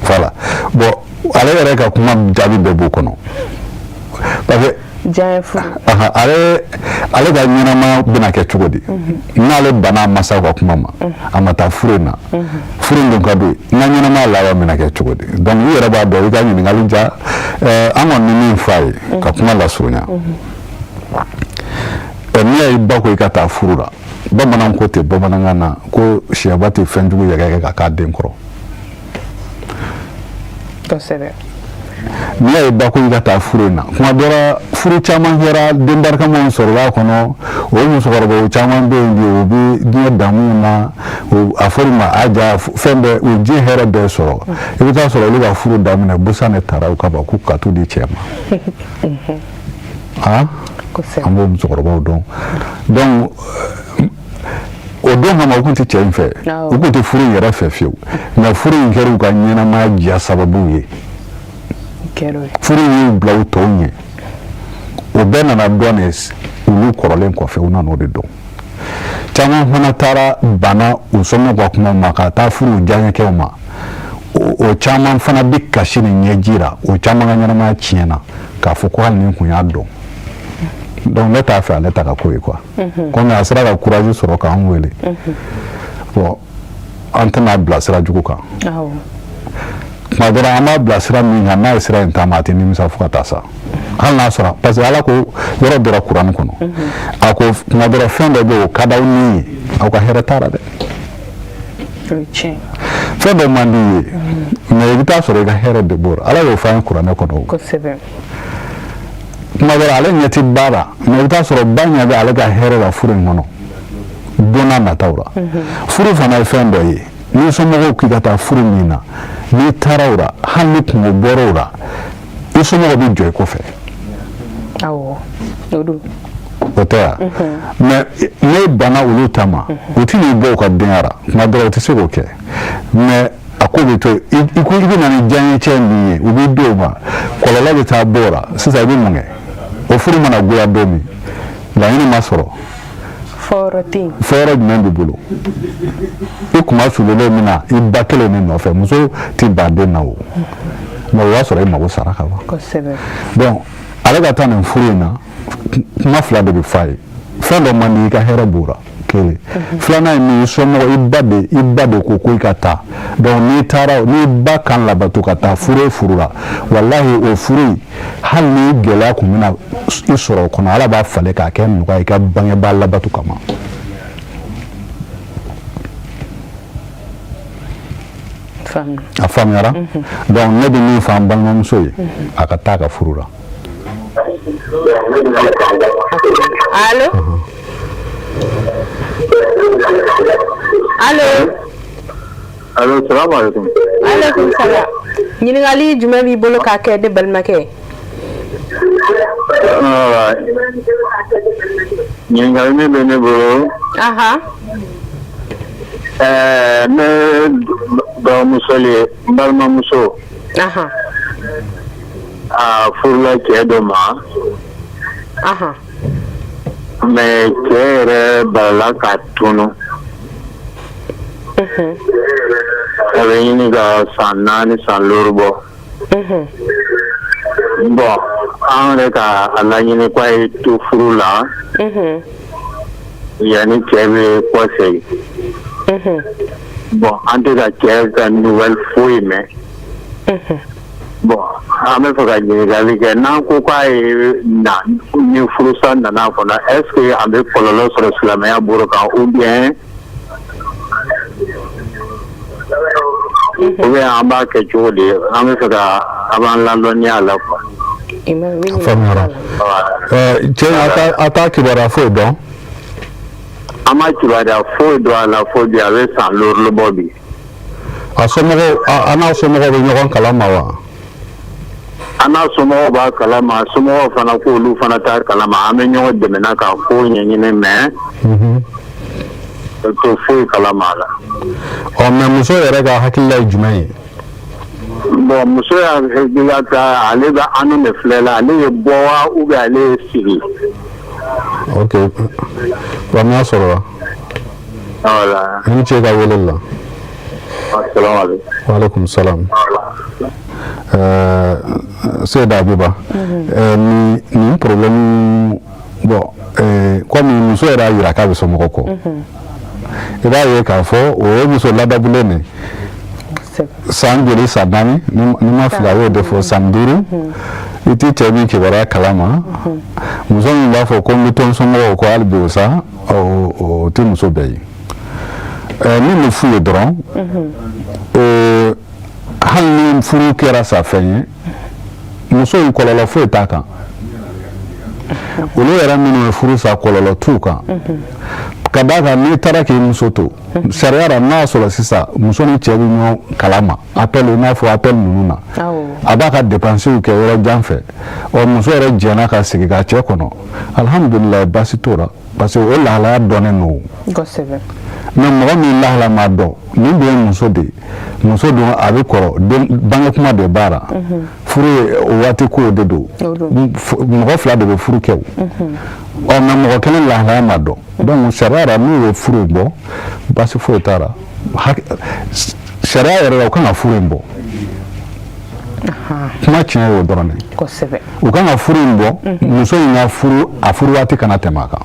voilà bon ale yara ka kuma jabi be bu kono parce que jafu ale ga nyina ma bana ke chudi na le bana masa ko kuma ma amata furena furin don kadu na nyina ma lawa bana ke chudi donc yara ba do ga nyina ngalija amon ni fai ka kuma la sonya ni ay ba ko ikata furura bamanan ko te bamanan na ko shiabati fendugo yaga ka den kro to sebe ni ay ba ko ikata furuna kuma dora furu chama hera den barka mon sorwa kono o mu sorwa chama be ndi obi di damuna o aforma aja fembe o ji hera be soro e ta soro lu furu damuna busane tara ka ba ku ka tu di chema ambo mu sorwa don donc o don ma ko ti chemfe o ko ti furu yera fefiu na furu ngeru ka nyina ma ja sababu ye furu yi blaw tonye o bena na dones ulu korolen ko fe una no de don chama hana tara bana usomo kwa kuma makata furu janya ke ma o chama fana bikka shini nyejira o chama ngana ma chiena ka fuko hal ni kunya don donc leta fa leta ka koy quoi comme asra ka courage soro ka anwele bon antena blasera jugo ka madara ama blasera mi na isra entamati ni misa fukata sa hal na sora parce que ala ko yoro dora Quran kono ako madara fende be kada uni ako heretara de fende mandi me bita soro ga here de bor ala yo fa Quran kono ko sebe madara ale nyati bara me bita soro banya be ala ga here la furu ngono bona na tawra furu fana fende yi ni somo ko kigata furu mina ni tarawra hanni ko borora isomo bi joy ko fe awo odu otea me bana ulutama utini bo ko denara ma do ti se ko ke me akobi to iku ibi na ni janye chendi ubi do ma kolola bi ta bora sisa bi munge o furu mana goya domi la ni masoro fora jumɛn b'i bolo i kuma sulele min na i ba kelen ni nɔfɛ muso ti baden na o mais o y'a sɔrɔ i mago sara ka ban donc ale ka taa nin furu in na kuma fila de bɛ f'a ye fɛn dɔ man di i ka hɛrɛ b'ora kelen filanan ye min i somɔgɔ i ba de ko i ka taa donc n'i taara n'i ba kan labato ka taa furu la wallahi o furu hali ni gɛlɛya kun bɛna i sɔrɔ o kɔnɔ ala b'a falen k'a kɛ nɔgɔya i ka bangebaa labato kama a faamuyara donc ne bɛ min fɔ an balimamuso ye a ka taa a ka furu la allo salamu alaikum. Alaikum salam. Ɲininkali jumɛn b'i bolo k'a kɛ ne balimakɛ? Ɲininkali min bɛ ne bolo. Ne bamuso le n balimamuso. A furula cɛ dɔ ma. Mais cɛ yɛrɛ balala ka tunu. A bɛ ɲini ka san 4 san 5 bɔ. Bon an yɛrɛ ka a laɲini k'a ye to furu la. Yanni cɛ bɛ kɔ segin. Bon an tɛ ka cɛ ka nouvelle foyi mɛn. Bon an bɛ fɛ ka ɲininkali kɛ n'an ko k'a ye na ni furusa nana kɔnɔ est ce que an bɛ kɔlɔlɔ sɔrɔ silamɛya bolo kan ou bien an b'a kɛ cogo di an bɛ fɛ ka a b'an ladɔnniya a la quoi. Faamuyara. Cɛ a t'a kibaruya foyi dɔn. An ma kibaruya foyi dɔn a la fo bi a bɛ san 5 bɔ bi. A somɔgɔw a n'a somɔgɔw bɛ ɲɔgɔn kalama wa? ana somɔgɔw b'a kalama somɔgɔw fana ko olu fana t'a kalama an bɛ ɲɔgɔn dɛmɛ n'a ka ko ɲɛɲini mais to foyi kalama la. Mais muso yɛrɛ ka hakilila ye jumɛn ye? Bon muso y'a hakilila ta ale bɛ anu de filɛ la ale ye bɔ wa ou bien ale ye sigi. Ok, faamuya sɔrɔ la. Voilà. I ni ce ka wele la. Assalamu alaikum. Wa alaikum salam. Seyda Abiba, ni problème bon comme muso yɛrɛ y'a yira k'a bɛ somɔgɔ kɔ. I b'a ye k'a fɔ o ye muso ladabulen de san joli san naani ni ma fili a y'o de fɔ san duuru i t'i cɛ min kibaruya kalama muso min b'a fɔ ko n bɛ to n somɔgɔw kɔ hali bi o sa o tɛ muso bɛɛ ye min bɛ f'u ye dɔrɔn hali ni furu kɛra sa fɛn ye muso in kɔlɔlɔ foyi t'a kan olu yɛrɛ minnu ye furu sa kɔlɔlɔ t'u kan ka d'a kan n'i taara k'i muso to sariya la n'a sɔrɔ sisan muso ni cɛ bɛ ɲɔgɔn kalama appel i n'a fɔ appel ninnu na a b'a ka dépenses kɛ yɔrɔ jan fɛ muso yɛrɛ jɛnna ka segin ka cɛ kɔnɔ alhamdulilayi baasi t'o la parce que o lahalaya dɔnnen don mais mɔgɔ min lahala ma dɔn nin bɛ ye muso de ye muso dun a bɛ kɔrɔ bange kuma de b'a la furu ye o waati kow de don mɔgɔ fila de bɛ furu kɛ o mais mɔgɔ kelen lahalaya ma dɔn donc sariya la n'u ye furu in bɔ baasi foyi t'a la sariya yɛrɛ la u kan ka furu in bɔ kuma tiɲɛ y'o dɔrɔn de u kan ka furu in bɔ muso in ka furu a furu waati kana tɛmɛ a kan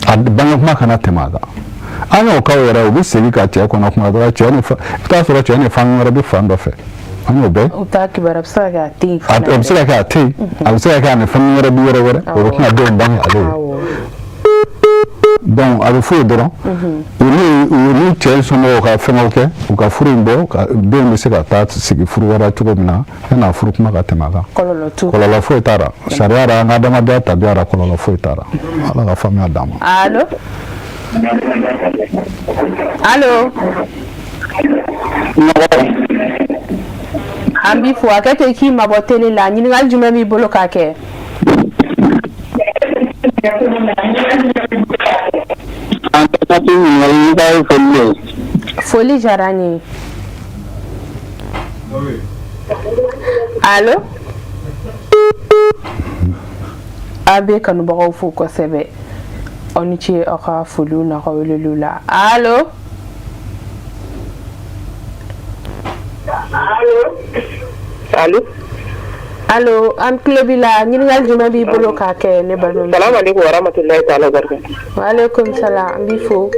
a bange kuma kana tɛmɛ a kan an y'o kaw yɛrɛ u bɛ segin ka cɛ kɔnɔ kuma dɔ la cɛ ni fa i bɛ taa sɔrɔ cɛ ni fan wɛrɛ bɛ fan dɔ fɛ an y'o bɛɛ u t'a kibaruya a bɛ se ka kɛ a tɛ yen a bɛ se ka kɛ a tɛ yen a bɛ se ka kɛ a ni fan wɛrɛ bɛ yɔrɔ wɛrɛ o bɛ tɛna denw bange ale ye donc a bɛ f'o ye dɔrɔn u ni cɛ somɔgɔw ka fɛngɛw kɛ u ka furu in bɔ denw bɛ se ka taa sigi furu wɛrɛ cogo min na yan'a furu kuma ka tɛmɛ a kan kɔlɔlɔ foyi t'a la sariya la an ka adamadenya tabiya la kɔlɔlɔ foyi t'a la ala ka faamuya d'an ma. Allo an b'i fo a kɛ ten k'i mabɔ télé la ɲininkali jumɛn b'i bolo k'a kɛ. Foli diyara n ye. Allo a bɛ kanubagaw fo kosɛbɛ aw ni ce aw ka foliw n'a ka weleliw la. Allo allo an tulo b'i la ɲininkali jumɛn b'i bolo k'a kɛ ne balimamuso. Salamaleykum wa rahmatulahi taala wa barakatuh. Wa aleykum salam n b'i fo.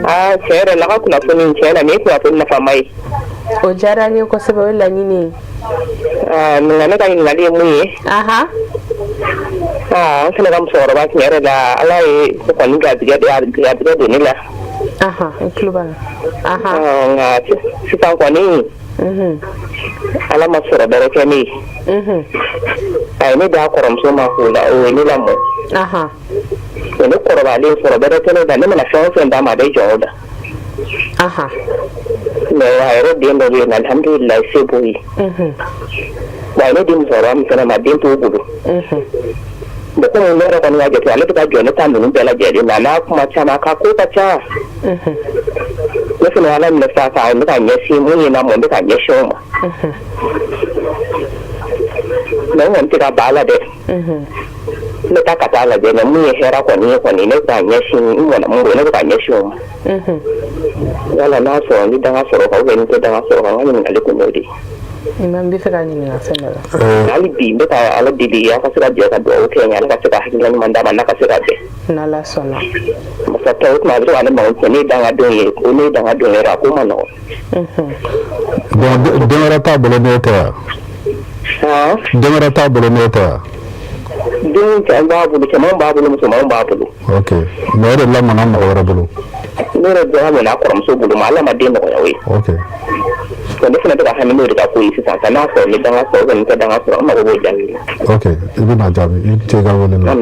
Tiɲɛ yɛrɛ la ka kunnafoni in tiɲɛ na nin ye kunnafoni nafama ye. O diyara n ye kosɛbɛ o ye laɲini ye. Nka ne ka ɲininkali ye mun ye. An fana ka musokɔrɔba tiɲɛ yɛrɛ la ala ye kɔni garijɛgɛ don ne la. N tulo b'a la. Nka sisan kɔni ala ma sɔrɔ bɛrɛ kɛ ne ye. A ye ne d'a kɔrɔmuso ma k'o la o ye ne lamɔ. O ne kɔrɔbalen sɔrɔ bɛrɛ tɛ ne da ne mana fɛn o fɛn d'a ma a bɛ jɔ o da. Mais a yɛrɛ den dɔ bɛ yen alhamdulilayi se b'o ye. Wa ne di musokɔrɔba min fana ma den t'o bolo. Mais komi ne yɛrɛ kɔni y'a jate ale bɛ ka jɔ ne ta ninnu bɛɛ lajɛlen na n'a kuma caman ka ko ka ca. Ne fana ala minɛ sa ka ne ka ɲɛsin mun ye na mɔ n bɛ ka ɲɛsin o ma. Mais n kɔni tɛ ka ban a la dɛ. Ne ta ka taa lajɛ mais mun ye hɛrɛ kɔni ye kɔni ne bɛ ka ɲɛsin n mɔna mun don ne bɛ ka ɲɛsin o ma. Yala n'a sɔrɔ ni danga sɔrɔ kan ni tɛ danga sɔrɔ kan n ka ɲininkali kun y'o de ye. N bɛ fɛ ka ɲininka fɛn dɔ la. Hali bi n bɛ ka ala deli a ka se ka jɛ ka dugawu kɛ n ye ala ka se ka hakilina ɲuman d'a ma n'a ka se ka bɛn. N'ala sɔnna. Masakɛ o tuma a bɛ se ka ne mago cɛ ne ye dangadenw ye o ne ye dangadenw yɛrɛ a ko ma nɔgɔn. Den wɛrɛ t'a bolo n'o tɛ wa. Den wɛrɛ t'a bolo n'o tɛ wa. Den cɛ b'a bolo cɛmanw b'a bolo musomanw b'a bolo. Ok mais o de lamɔna mɔgɔ wɛrɛ bolo. Ne yɛrɛ bɛɛ minɛ a kɔrɔmuso bolo ma ala ma den nɔgɔya o ye. Ok. Ne fana bɛ ka hami n'o de ka ko ye sisan n'a sɔrɔ ni danga sɔrɔ ni tɛ danga sɔrɔ an mago b'o jaabi. Ok i bɛna jaabi i tɛ ka wele la.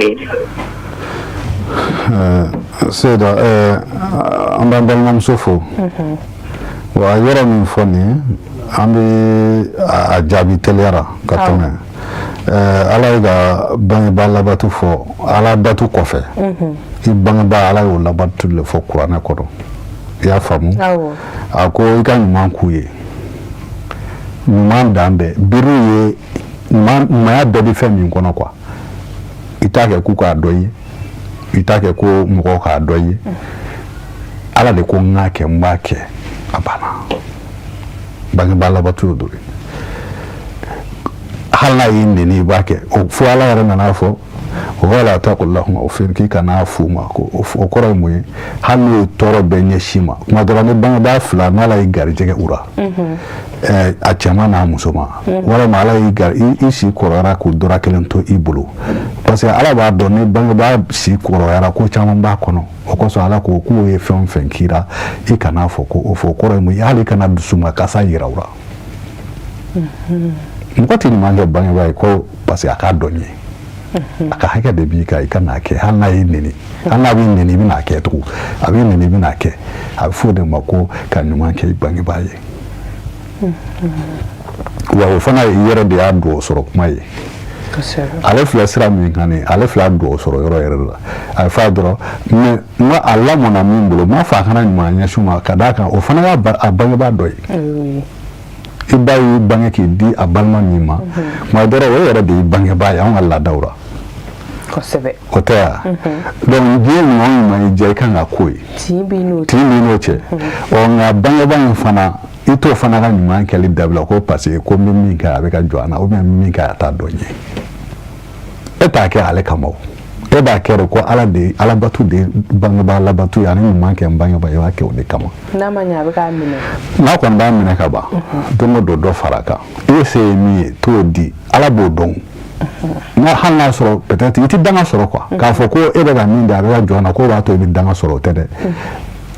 Seyda an b'an balimamuso fo wa yɔrɔ min fɔ nin ye an bɛ a jaabi teliyara ka tɛmɛ ala ye ka bangebaa labato fɔ ala bato kɔfɛ I bangebaa ala y'o labato le fɔ kuranɛ kɔnɔ I y'a faamu a ko I ka ɲuman k'u ye ɲuman dan bɛɛ biriw ye ɲumanya bɛɛ bɛ fɛn min kɔnɔ quoi I t'a kɛ k'u k'a dɔ ye I t'a kɛ ko mɔgɔw k'a dɔ ye ala de ko n k'a kɛ n b'a kɛ a banna bangebaa labato y'o dɔrɔn hali n'a y'i nɛni I b'a kɛ fo ala yɛrɛ nana fɔ wala taqullahu o fɛn k'i kana fu ma ko o kɔrɔ ye mun ye hali n'o tɔɔrɔ bɛɛ ɲɛsin ma kuma dɔ la ni bangebaa fila n'ala y'i garijɛgɛ u la a cɛman n'a musoman walima ala y'i si kɔrɔyara k'o dɔra kelen to I bolo parce que ala b'a dɔn ni bangebaa si kɔrɔyara ko caman b'a kɔnɔ o kosɔn ala ko k'o ye fɛn o fɛn kira I kana fɔ ko o kɔrɔ ye mun ye hali kana dusuma kasa yira u la mɔgɔ tɛ ɲuman kɛ bangebaa ye ko parce que a k'a dɔn ye a ka hakɛ de b'i kan I ka n'a kɛ hali n'a y'i nɛni hali n'a b'i nɛni I bɛn'a kɛ tugun a b'i nɛni I bɛn'a kɛ a bɛ fɔ o de ma ko ka ɲuman kɛ I bangebaa ye wa o fana I yɛrɛ de y'a dugawu sɔrɔ kuma ye ale filɛ sira min kan nin ale filɛ dugawu sɔrɔ yɔrɔ yɛrɛ la a fɔ a dɔrɔn mais n ka a lamɔna min bolo n m'a fɔ a kana ɲuman ɲɛsin ma ka d'a kan o fana y'a bangebaa dɔ ye I ba y'i bange k'i di a balima min ma tuma dɔ la o yɛrɛ de y'i bangebaa ye anw ka laadaw la kosɛbɛ o tɛ yan donc diɲɛ ɲuman ɲuman y'i diya I kan ka k'o ye tin b'i n'o cɛ nka bangebaa in fana I t'o fana ka ɲuman kɛli dabila ko parce que ko n bɛ min kɛ a bɛ ka jɔ an na ou bien min kɛ a t'a dɔn ye e t'a kɛ ale kama o e b'a kɛ de ko ala bato de bangebaa labato ye ani ɲuman kɛ n bangebaa I b'a kɛ o de kama n'a ma ɲɛ a bɛ k'a minɛ n'a kɔni b'a minɛ ka ban don o don dɔ fara a kan I se ye min ye t'o di ala b'o dɔn hali n'a sɔrɔ peut-être I tɛ danga sɔrɔ quoi k'a fɔ ko e bɛ ka min di a bɛ ka jɔ an na k'o b'a to I bɛ danga sɔrɔ o tɛ dɛ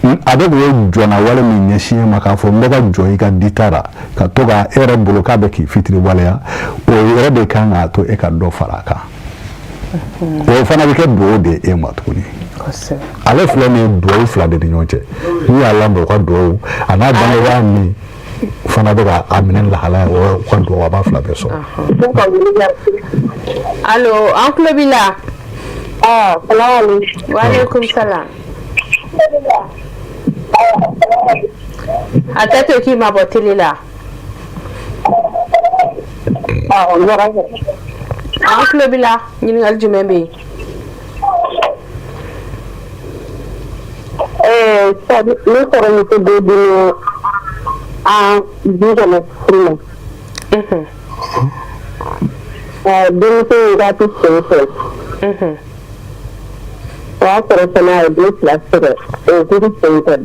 a bɛ k'o jɔna wale min ɲɛsin ma k'a fɔ n bɛ ka jɔ I ka dita la ka to ka e yɛrɛ bolo k'a bɛ k'i fitiri waleya o yɛrɛ de kan k'a to e ka dɔ fara a kan o fana bɛ kɛ dugawu de e ma tuguni ale filɛ nin ye dugawu fila de ni ɲɔgɔn cɛ n'u y'a lamɛn o ka dugawu a n'a bangebaa min fana bɛ ka a minɛ lahalaya o ka dugawu a b'a fila bɛɛ sɔrɔ allo an tulo b'i la waaleykum salam a tɛ to k'i mabɔ tele la an tulo b'i la ɲininkali jumɛn bɛ yen ne kɔrɔmuso dɔ bɛ an du kɔnɔ furu la denmuso in ka to sen fɛ o y'a sɔrɔ fana a ye den fila sɛgɛ o kuru sen fɛ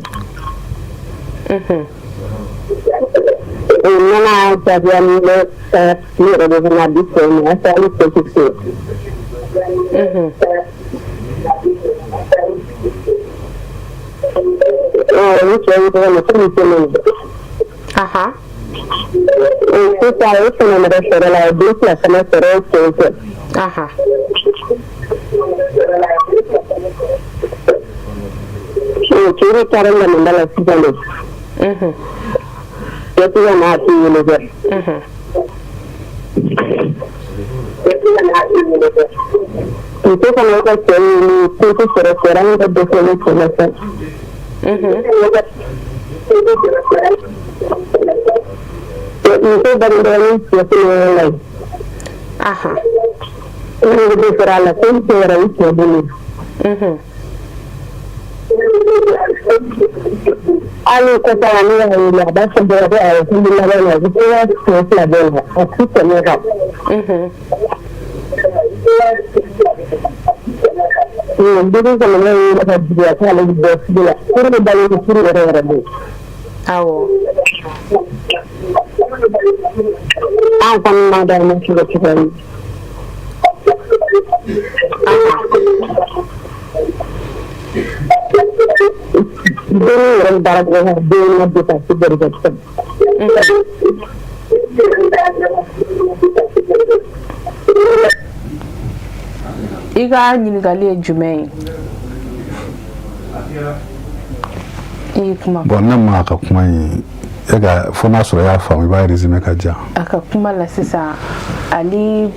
nana jabiya min bɛ ka ne yɛrɛ de fana di cɛ ma a sɛ hali cɛ tɛ se ni cɛ yi tɔgɔ ma ko muso min sisan o fana mɔgɔ sɔrɔ la a ye den fila fana sɔrɔ o sen fɛ cɛ de taara lamɛnba la sisan de cɛ tɛ ka n'a t'i wele dɛ muso fana ka cɛ ɲini ko tɛ sɔrɔ cɛ an ka dɛsɛ ne cɛ la fɛ muso bangebaanin cɛ fana la ye ne bɛ sɔrɔ a la ko n cɛ yɛrɛ o cɛ bolo hali kɔfɛ ne y'a wele a b'a fɔ dɔrɔn ko awɔ ko n bɛ laban na ko n y'a cɛ fila bɛɛ la a ti tɛmɛ kan denmisɛn fana ne ye ka juguya k'ale bɛ bɔ furu la furu bɛ balo ko furu yɛrɛ yɛrɛ bɛ awɔ an kɔni ma da ne cogo cogo ye den yɛrɛ baara kɛ ka den na de ka se bɛrɛ kɛ I ka ɲininkali ye jumɛn ye bon ne ma ka kuma yi ega fo na soro ya faamu ba resume ka ja aka kuma la sisa ali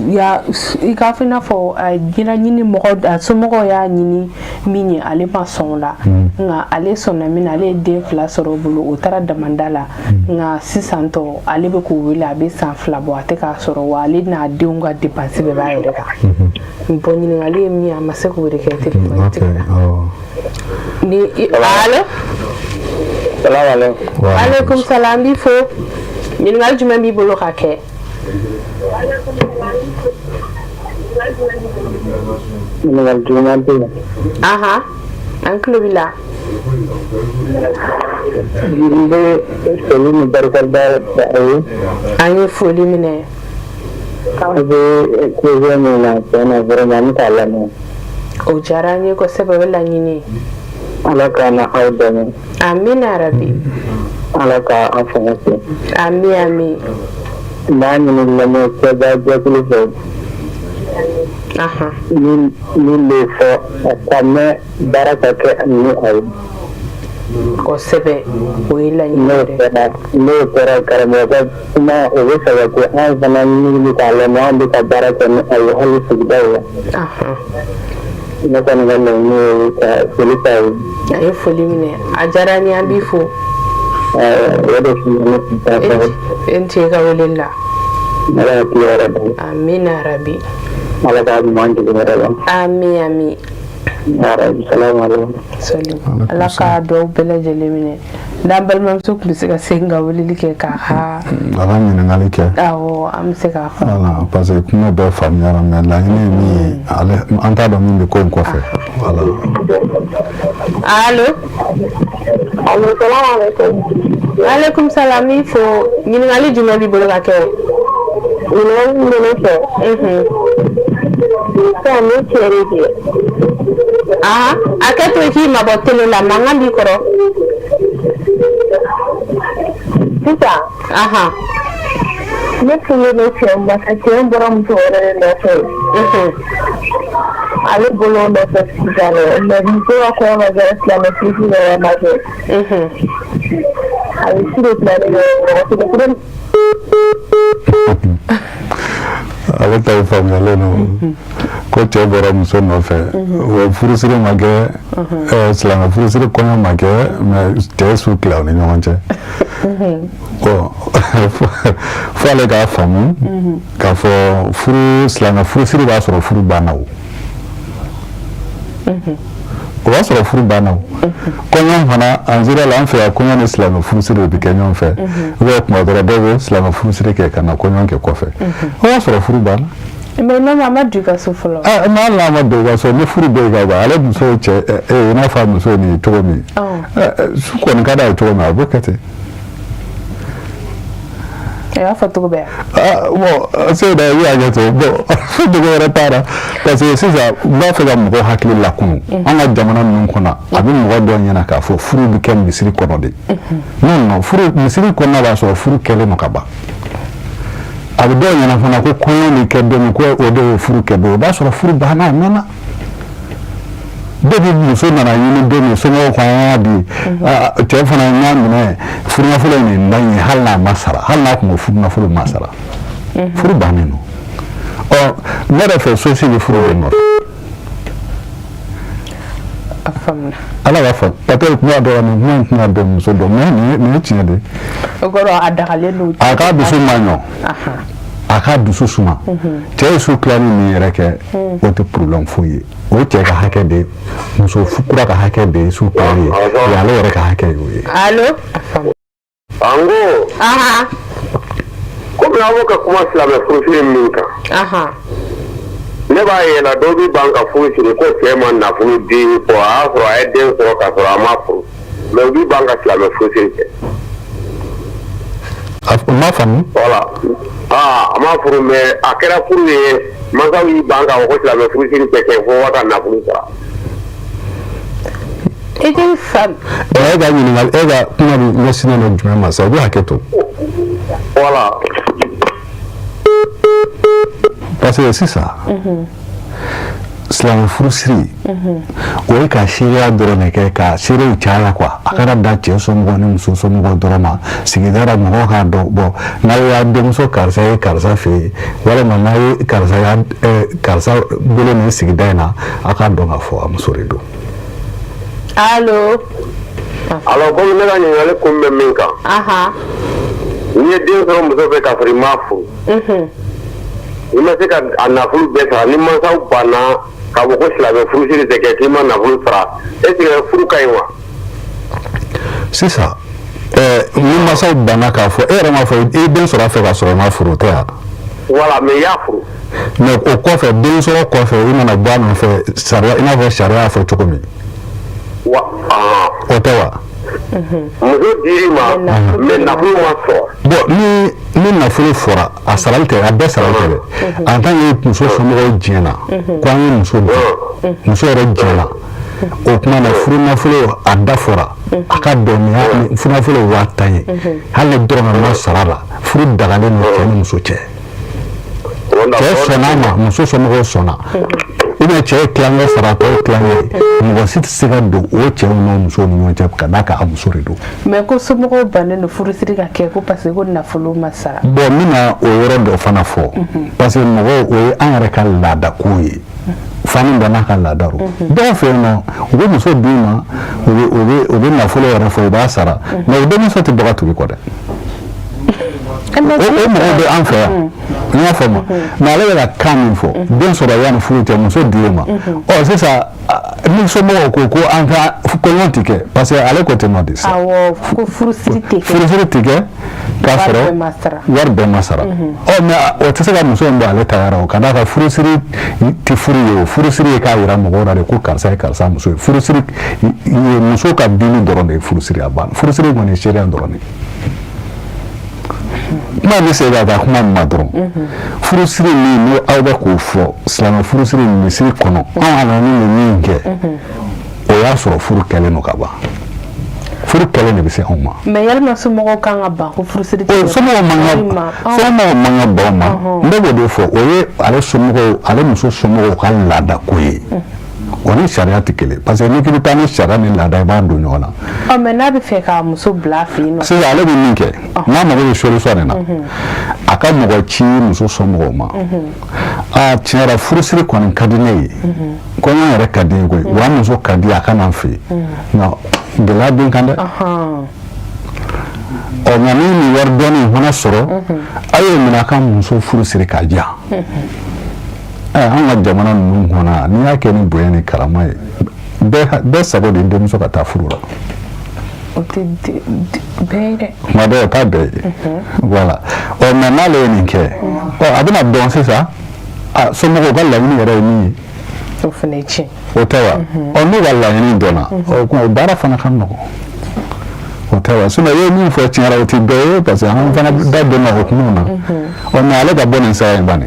ya ikafina fo gina nyini moko so moko ya nyini minye ale ma sonla nga ale sonna mina ale de fla soro bulu utara damandala nga sisanto ale be ko wila be san fla bo ateka soro wale na de nga dépenser be ba yere ka mboni ni ale mi amase ko wure ke telefone ni alo Salam alaikum. Wa alaikum salam bi fo min ngal juma bi bolo khake Ngal juma bi aha anklo bila Yinde selu ni barkal da ay ani foli mine kabe ko zeme na sana vraiment ta lamu o jarani ko sebe wala nyini alaka na awdani amin arabi alaka afawati amin nani ni lamu ko da jakulu fo aha ni le fo kame baraka ke ni ay ko sebe wala nyini no tera karamo ko kuma o wesa ko an zaman ni ta lamu an bi ka baraka ni ay halu sugdawa aha na kan ngale ni ta selita ay foli mine a jarani abi fo wada shi ne ta ta enti ka walilla mala tiya rabbi amin arabi mala da man di mara amin assalamu alaikum salim alaka do bela jelemine dambal mam suk bisika senga walili ke ka ha ala ni ngali ke awo am se ka fa ala parce que kuma be famia na me la ni mi ale anta do mi ko fe voilà allo salam alaikum. wa alaikum salam ifo ni ngali juma bi bolo ka ke aha aketo ki mabotelo la mangambi koro Sisa, aha ne tuye ne ce maka ce bora mutu wani da ce. Ale bolo da ta sigare, da ni ko ko ma ga Islamic fiki da ya ma ce. Ale shi da ne wato da kudin ale ta famia le no ko te bora muso no fe o furusire mage islam furusire ko mage me te su cloud ni nyonche o fale ga famu ka fo furu islam furusire ba so furu banawo o ba so furu banawo ko nyom hana anzira la anfe ko nyom islam furusire bi ke nyom fe wo ko do do islam furusire ke kana ko nyom ke ko fe o ba so furu bana mais non mama du ka so folo ma la ma do ga so ni furu be ga ba ale muso che na fa muso ni to mi su ko ni kada to ma bokete ya fa to be mo se da ya ga to bo do ga repara parce que c'est ça ba fa ga mo hakili la kunu an ga jamana nun kuna abin mo do nyana ka fo furu bi ken misiri kono de non furu misiri kono ba so furu kele no ka ba abdo yana fana ko kono ni keddo ko o de furu keddo ba so furu ba na nana debi muso nana yini do so mo ko di te fana na mine furu na fulu ni ndani halna masara halna ko furu na fulu masara furu ba ne no o nere fe so si furu no afamna ala wa fa patel ko do ni mo na do muso do ni tinya de ogoro adakale no aka bisu manyo aha aka dusu suma te su klani ni reke o te problem foye o te ka hake de muso fukura ka hake de su klani ya lo reka hake yo allo ango aha ko na wo ka kuma islam furusire minka aha ne ba yela do bi banka furusire ko tema na furu di ko afro ay den so ka so amafu me bi banka islam furusire ma famu voilà amafu me akera furu ye masawi banka ko islam furusire ke ko wata na furu sa ede fam ga ni mal ga kuma ni mesina no juma ma sa bi haketo voilà parce que c'est ça silamɛ furusiri o ye ka seereya dɔrɔn de kɛ ka seerew caya quoi a kana da cɛ somɔgɔ ni muso somɔgɔ dɔrɔn ma sigida la mɔgɔw k'a dɔn bɔn n'a y'a denmuso karisa ye karisa fɛ yen walima n'a ye karisa bolo nin sigida in na a k'a dɔn k'a fɔ a muso de don. allo. alors comme ne ka ɲininkali kun bɛ min kan. n'i ye den sɔrɔ muso fɛ k'a sɔrɔ i m'a furu. i ma se ka a nafolo bɛɛ sara ni mansaw banna k'a fɔ ko silamɛ furusiri tɛ kɛ k'i ma nafolo sara est-ce que furu ka ɲi wa. sisan ni mansaw banna k'a fɔ e yɛrɛ m'a fɔ i ye den sɔrɔ a fɛ k'a sɔrɔ i ma furu o tɛ yan. voilà mais i y'a furu. mais o kɔfɛ den sɔrɔ kɔfɛ i nana bɔ a nɔfɛ sariya i n'a fɔ sariya y'a fɔ cogo min. wa o tɛ wa. muso dir'i ma mais nafolo ma sɔrɔ. bon ni nafolo fɔra a sarali tɛ a bɛɛ sarali tɛ dɛ en tant que muso somɔgɔw diɲɛna ko an ye muso dun muso yɛrɛ diɲɛna o tuma na furu nafolo a da fɔra a ka dɔn furu nafolo waa 10 ye hali ni dɔrɔmɛ ma sara la furu dagalen don cɛ ni muso cɛ cɛ sɔnna a ma muso somɔgɔw sɔnna ou bien cɛ ye tilankɛ sara tɔw ye tilankɛ mɔgɔ si tɛ se ka don o cɛw n'o musow ni ɲɔgɔn cɛ ka d'a kan a muso de don. mais ko somɔgɔw bannen don furusiri ka kɛ ko parce que ko nafolo ma sara. bon n bɛna o yɔrɔ dɔ fana fɔ parce que mɔgɔw o ye an yɛrɛ ka laadako ye fani bɛɛ n'a ka laada don dɔw fɛ yen nɔ u bɛ muso d'u ma u bɛ nafolo yɛrɛ fɔ u b'a sara mais o denmuso tɛ baga tugu kɔ dɛ. o mɔgɔw bɛ an fɛ yan n y'a faamu mais ale bɛ ka kan min fɔ den sɔrɔ yanni furu cɛ muso dir'e ma ɔ sisan ni somɔgɔw ko an ka kɔɲɔ tɛ kɛ parce que ale ko ten nɔ de sisan. awɔ ko furusiri tɛ kɛ. furusiri tɛ kɛ k'a sɔrɔ wari bɛɛ ma sara ɔ mais o tɛ se ka muso in bɔ ale ta yɔrɔ o ka d'a kan furusiri tɛ furu ye o furusiri ye k'a yira mɔgɔw la de ko karisa ye karisa muso ye furusiri muso ka dini dɔrɔn de ye furusiri a banna furusiri kɔni ye seereya dɔrɔn de. kuma bɛ se ka taa kuma min ma dɔrɔn furusiri min ni aw bɛ k'o fɔ silamɛ furusiri misiri kɔnɔ anw kɔni bɛ min kɛ o y'a sɔrɔ furu kɛlen don ka ban furu kɛlen de bɛ se anw ma. mais yalima somɔgɔw kan ka ban ko furusiri tɛ kɛ. somɔgɔw man ka ban o ma n bɛ k'o de fɔ o ye ale muso somɔgɔw ka laadako ye. o ni sariya tɛ kelen parce que n'i k'i bɛ taa ni sariya ni laada i b'a don ɲɔgɔn na. ɔ mais n'a bɛ fɛ ka muso bila a fɛ yen nɔ. sisan ale bɛ min kɛ n'a mago bɛ solution de la a ka mɔgɔ ci muso somɔgɔw ma tiɲɛ yɛrɛ furusiri kɔni ka di ne ye kɔɲɔ yɛrɛ ka di n ye koyi wa muso ka di a ka na n fɛ yen nka gɛlɛya bɛ n kan dɛ. ɔ nka ni nin wari dɔɔni in fana sɔrɔ a ye minɛ a ka muso furusiri ka diya. an ka jamana ninnu kɔnɔ n'i y'a kɛ ni bonya ni karama ye bɛɛ sago de ye denmuso ka taa furu la. o tɛ bɛɛ ye dɛ. tuma dɔw o t'a bɛɛ ye voilà ɔ mais n'ale ye nin kɛ a bɛna dɔn sisan somɔgɔw ka laɲini yɛrɛ ye min ye. o fana ye tiɲɛ. o tɛ wa n'u ka laɲini dɔnna o baara fana ka nɔgɔn o tɛ wa sinon i ye min fɔ tiɲɛ yɛrɛ o tɛ bɛɛ ye parce que an fana da donna o kumaw na mais ale ka bɔ nin sira in bani.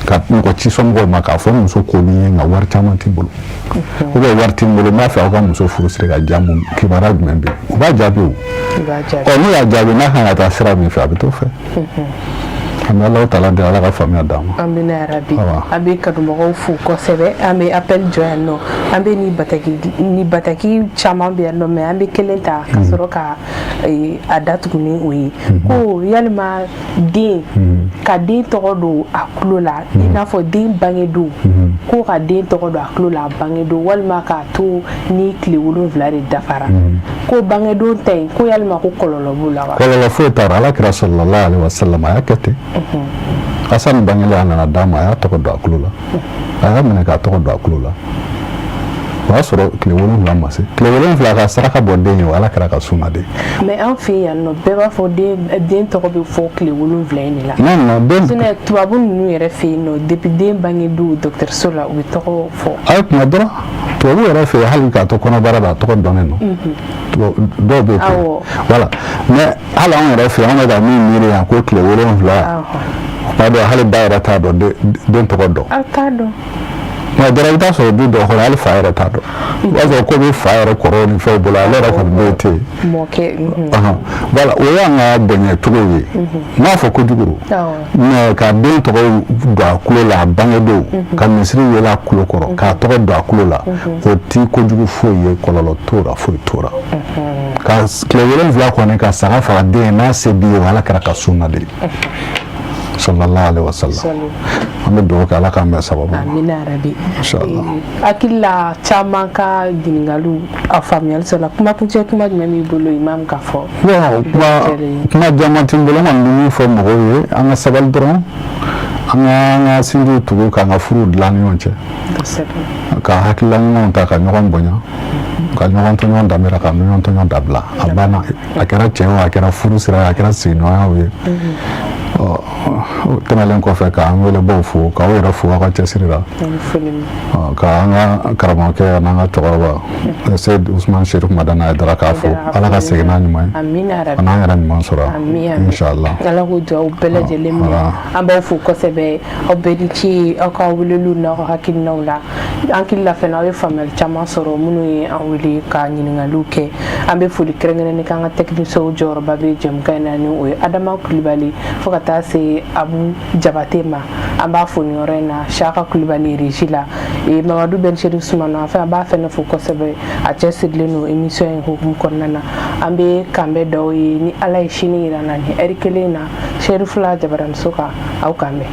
ka mɔgɔ ci somɔgɔw ma k'a fɔ muso ko ni ye nka wari caman t'i bolo ou bien wari t'i bolo n b'a fɛ aw ka muso furusiri ka diya mun kibaruya jumɛn bɛ yen u b'a jaabi o n'u y'a jaabi n'a kan ka taa sira min fɛ a bɛ t'o fɛ. an bɛ Alahu taala deli Ala ka faamuya d'an ma. amina yarabi an bɛ kanubagaw fo kosɛbɛ an bɛ appel jɔ yan nɔ an bɛ ni bataki caman bɛ yan nɔ mais an bɛ kelen ta ka sɔrɔ ka a datugu ni o ye ko yalima den ka den tɔgɔ don a tulo la i n'a fɔ den bange don ko ka den tɔgɔ don a tulo la a bange don walima k'a to ni tile 7 de dafara ko bange don tɛ yen ko yalima ko kɔlɔlɔ b'o la wa. kɔlɔlɔ foyi t'a la Alakira sallallahu alaihi wasallam a y'a kɛ ten. Asan bangele a nana d'a ma a y'a tɔgɔ don a tulo la a y'a minɛ k'a tɔgɔ don a tulo la o y'a sɔrɔ tile 7 ma se tile 7 ka saraka bɔ den ye o Ala kɛra ka sunna de. mais an fɛ yan nɔ bɛɛ b'a fɔ den tɔgɔ bɛ fɔ tile 7 in de la. non den sinon tubabu ninnu yɛrɛ fɛ yen nɔ depuis den bange don dɔgɔtɔrɔso la u bɛ tɔgɔ fɔ. ayi kuma dɔrɔn tubabu yɛrɛ fɛ yen hali k'a to kɔnɔbara la a tɔgɔ dɔnnen don dɔw bɛ yen voilà mais hali anw yɛrɛ fɛ yen anw bɛ ka min miiri yan ko tile 7 b'a dɔn hali ba yɛrɛ t'a dɔn den tɔgɔ dɔn. aw t'a dɔn. mais dara i t'a sɔrɔ du dɔ kɔnɔ hali fa yɛrɛ t'a dɔn o b'a sɔrɔ ko bɛ fa yɛrɛ kɔrɔ ni fɛnw bolo ale yɛrɛ kɔni bɛ ten voilà o y'an ka bonya cogo ye n m'a fɔ kojugu mais ka den tɔgɔ don a kulo la a bangedenw ka misiri yɛlɛ a kulo kɔrɔ k'a tɔgɔ don a kulo la o ti kojugu foyi ye kɔlɔlɔ t'o la foyi t'o la ka tile 7 kɔni ka saga faga den n'a se b'i ye ala kɛra ka sunna de ye sallallahu alaihi wasallam an bɛ dugawu kɛ ala k'an bɛn sababu ma amina rabi hakilila caman ka ɲininkaliw a faamuyali sɔrɔla kumakuncɛ kuma jumɛn b'i bolo imam ka fɔ kuma caman tɛ n bolo n kɔni bɛ min fɔ mɔgɔw ye an ka sabali dɔrɔn an ka sinjiw tugu k'an ka furuw dilan ni ɲɔgɔn cɛ ka hakilila ɲumanw ta ka ɲɔgɔn bonya ka ɲɔgɔn to ɲɔgɔn danbera ka ɲɔgɔn to ɲɔgɔn dabila a banna a kɛra cɛ o a kɛra furu sira ye a kɛra sigiɲɔgɔnyaw ye tɛmɛlen kɔfɛ k'an welebaw fo k'aw yɛrɛ fo aw ka cɛsiri la k'an ka karamɔgɔkɛ n'an ka cɛkɔrɔba Seyid Usman Sherif Madana Haidara k'a fo ala ka segin n'a ɲuman ye a n'an yɛrɛ ɲuman sɔrɔ inshallah ala k'o jɔ aw bɛɛ lajɛlen minɛ an b'aw fo kosɛbɛ aw bɛɛ ni ce aw ka weleliw n'aw ka hakilinaw la an hakilila fɛnɛ aw ye faamuyali caman sɔrɔ minnu ye an wele ka ɲininkaliw kɛ an bɛ foli kɛrɛnkɛrɛnnen k'an ka techniciens jɔyɔrɔba bɛ jɛmukan in na ni o ye Adama Kulibali fo ka taa se Abu Jabate ma an b'a fo nin yɔrɔ in na Saka Kulibali régie la Mamadu Ben Sherif Sumano an b'a fɛnɛ fo kosɛbɛ a cɛsirilen don émission in hukumu kɔnɔna na an bɛ kanbɛ dɔw ye ni ala ye sini yira na ni heure kelen na Sherifula Jabaramuso kan aw kanbɛ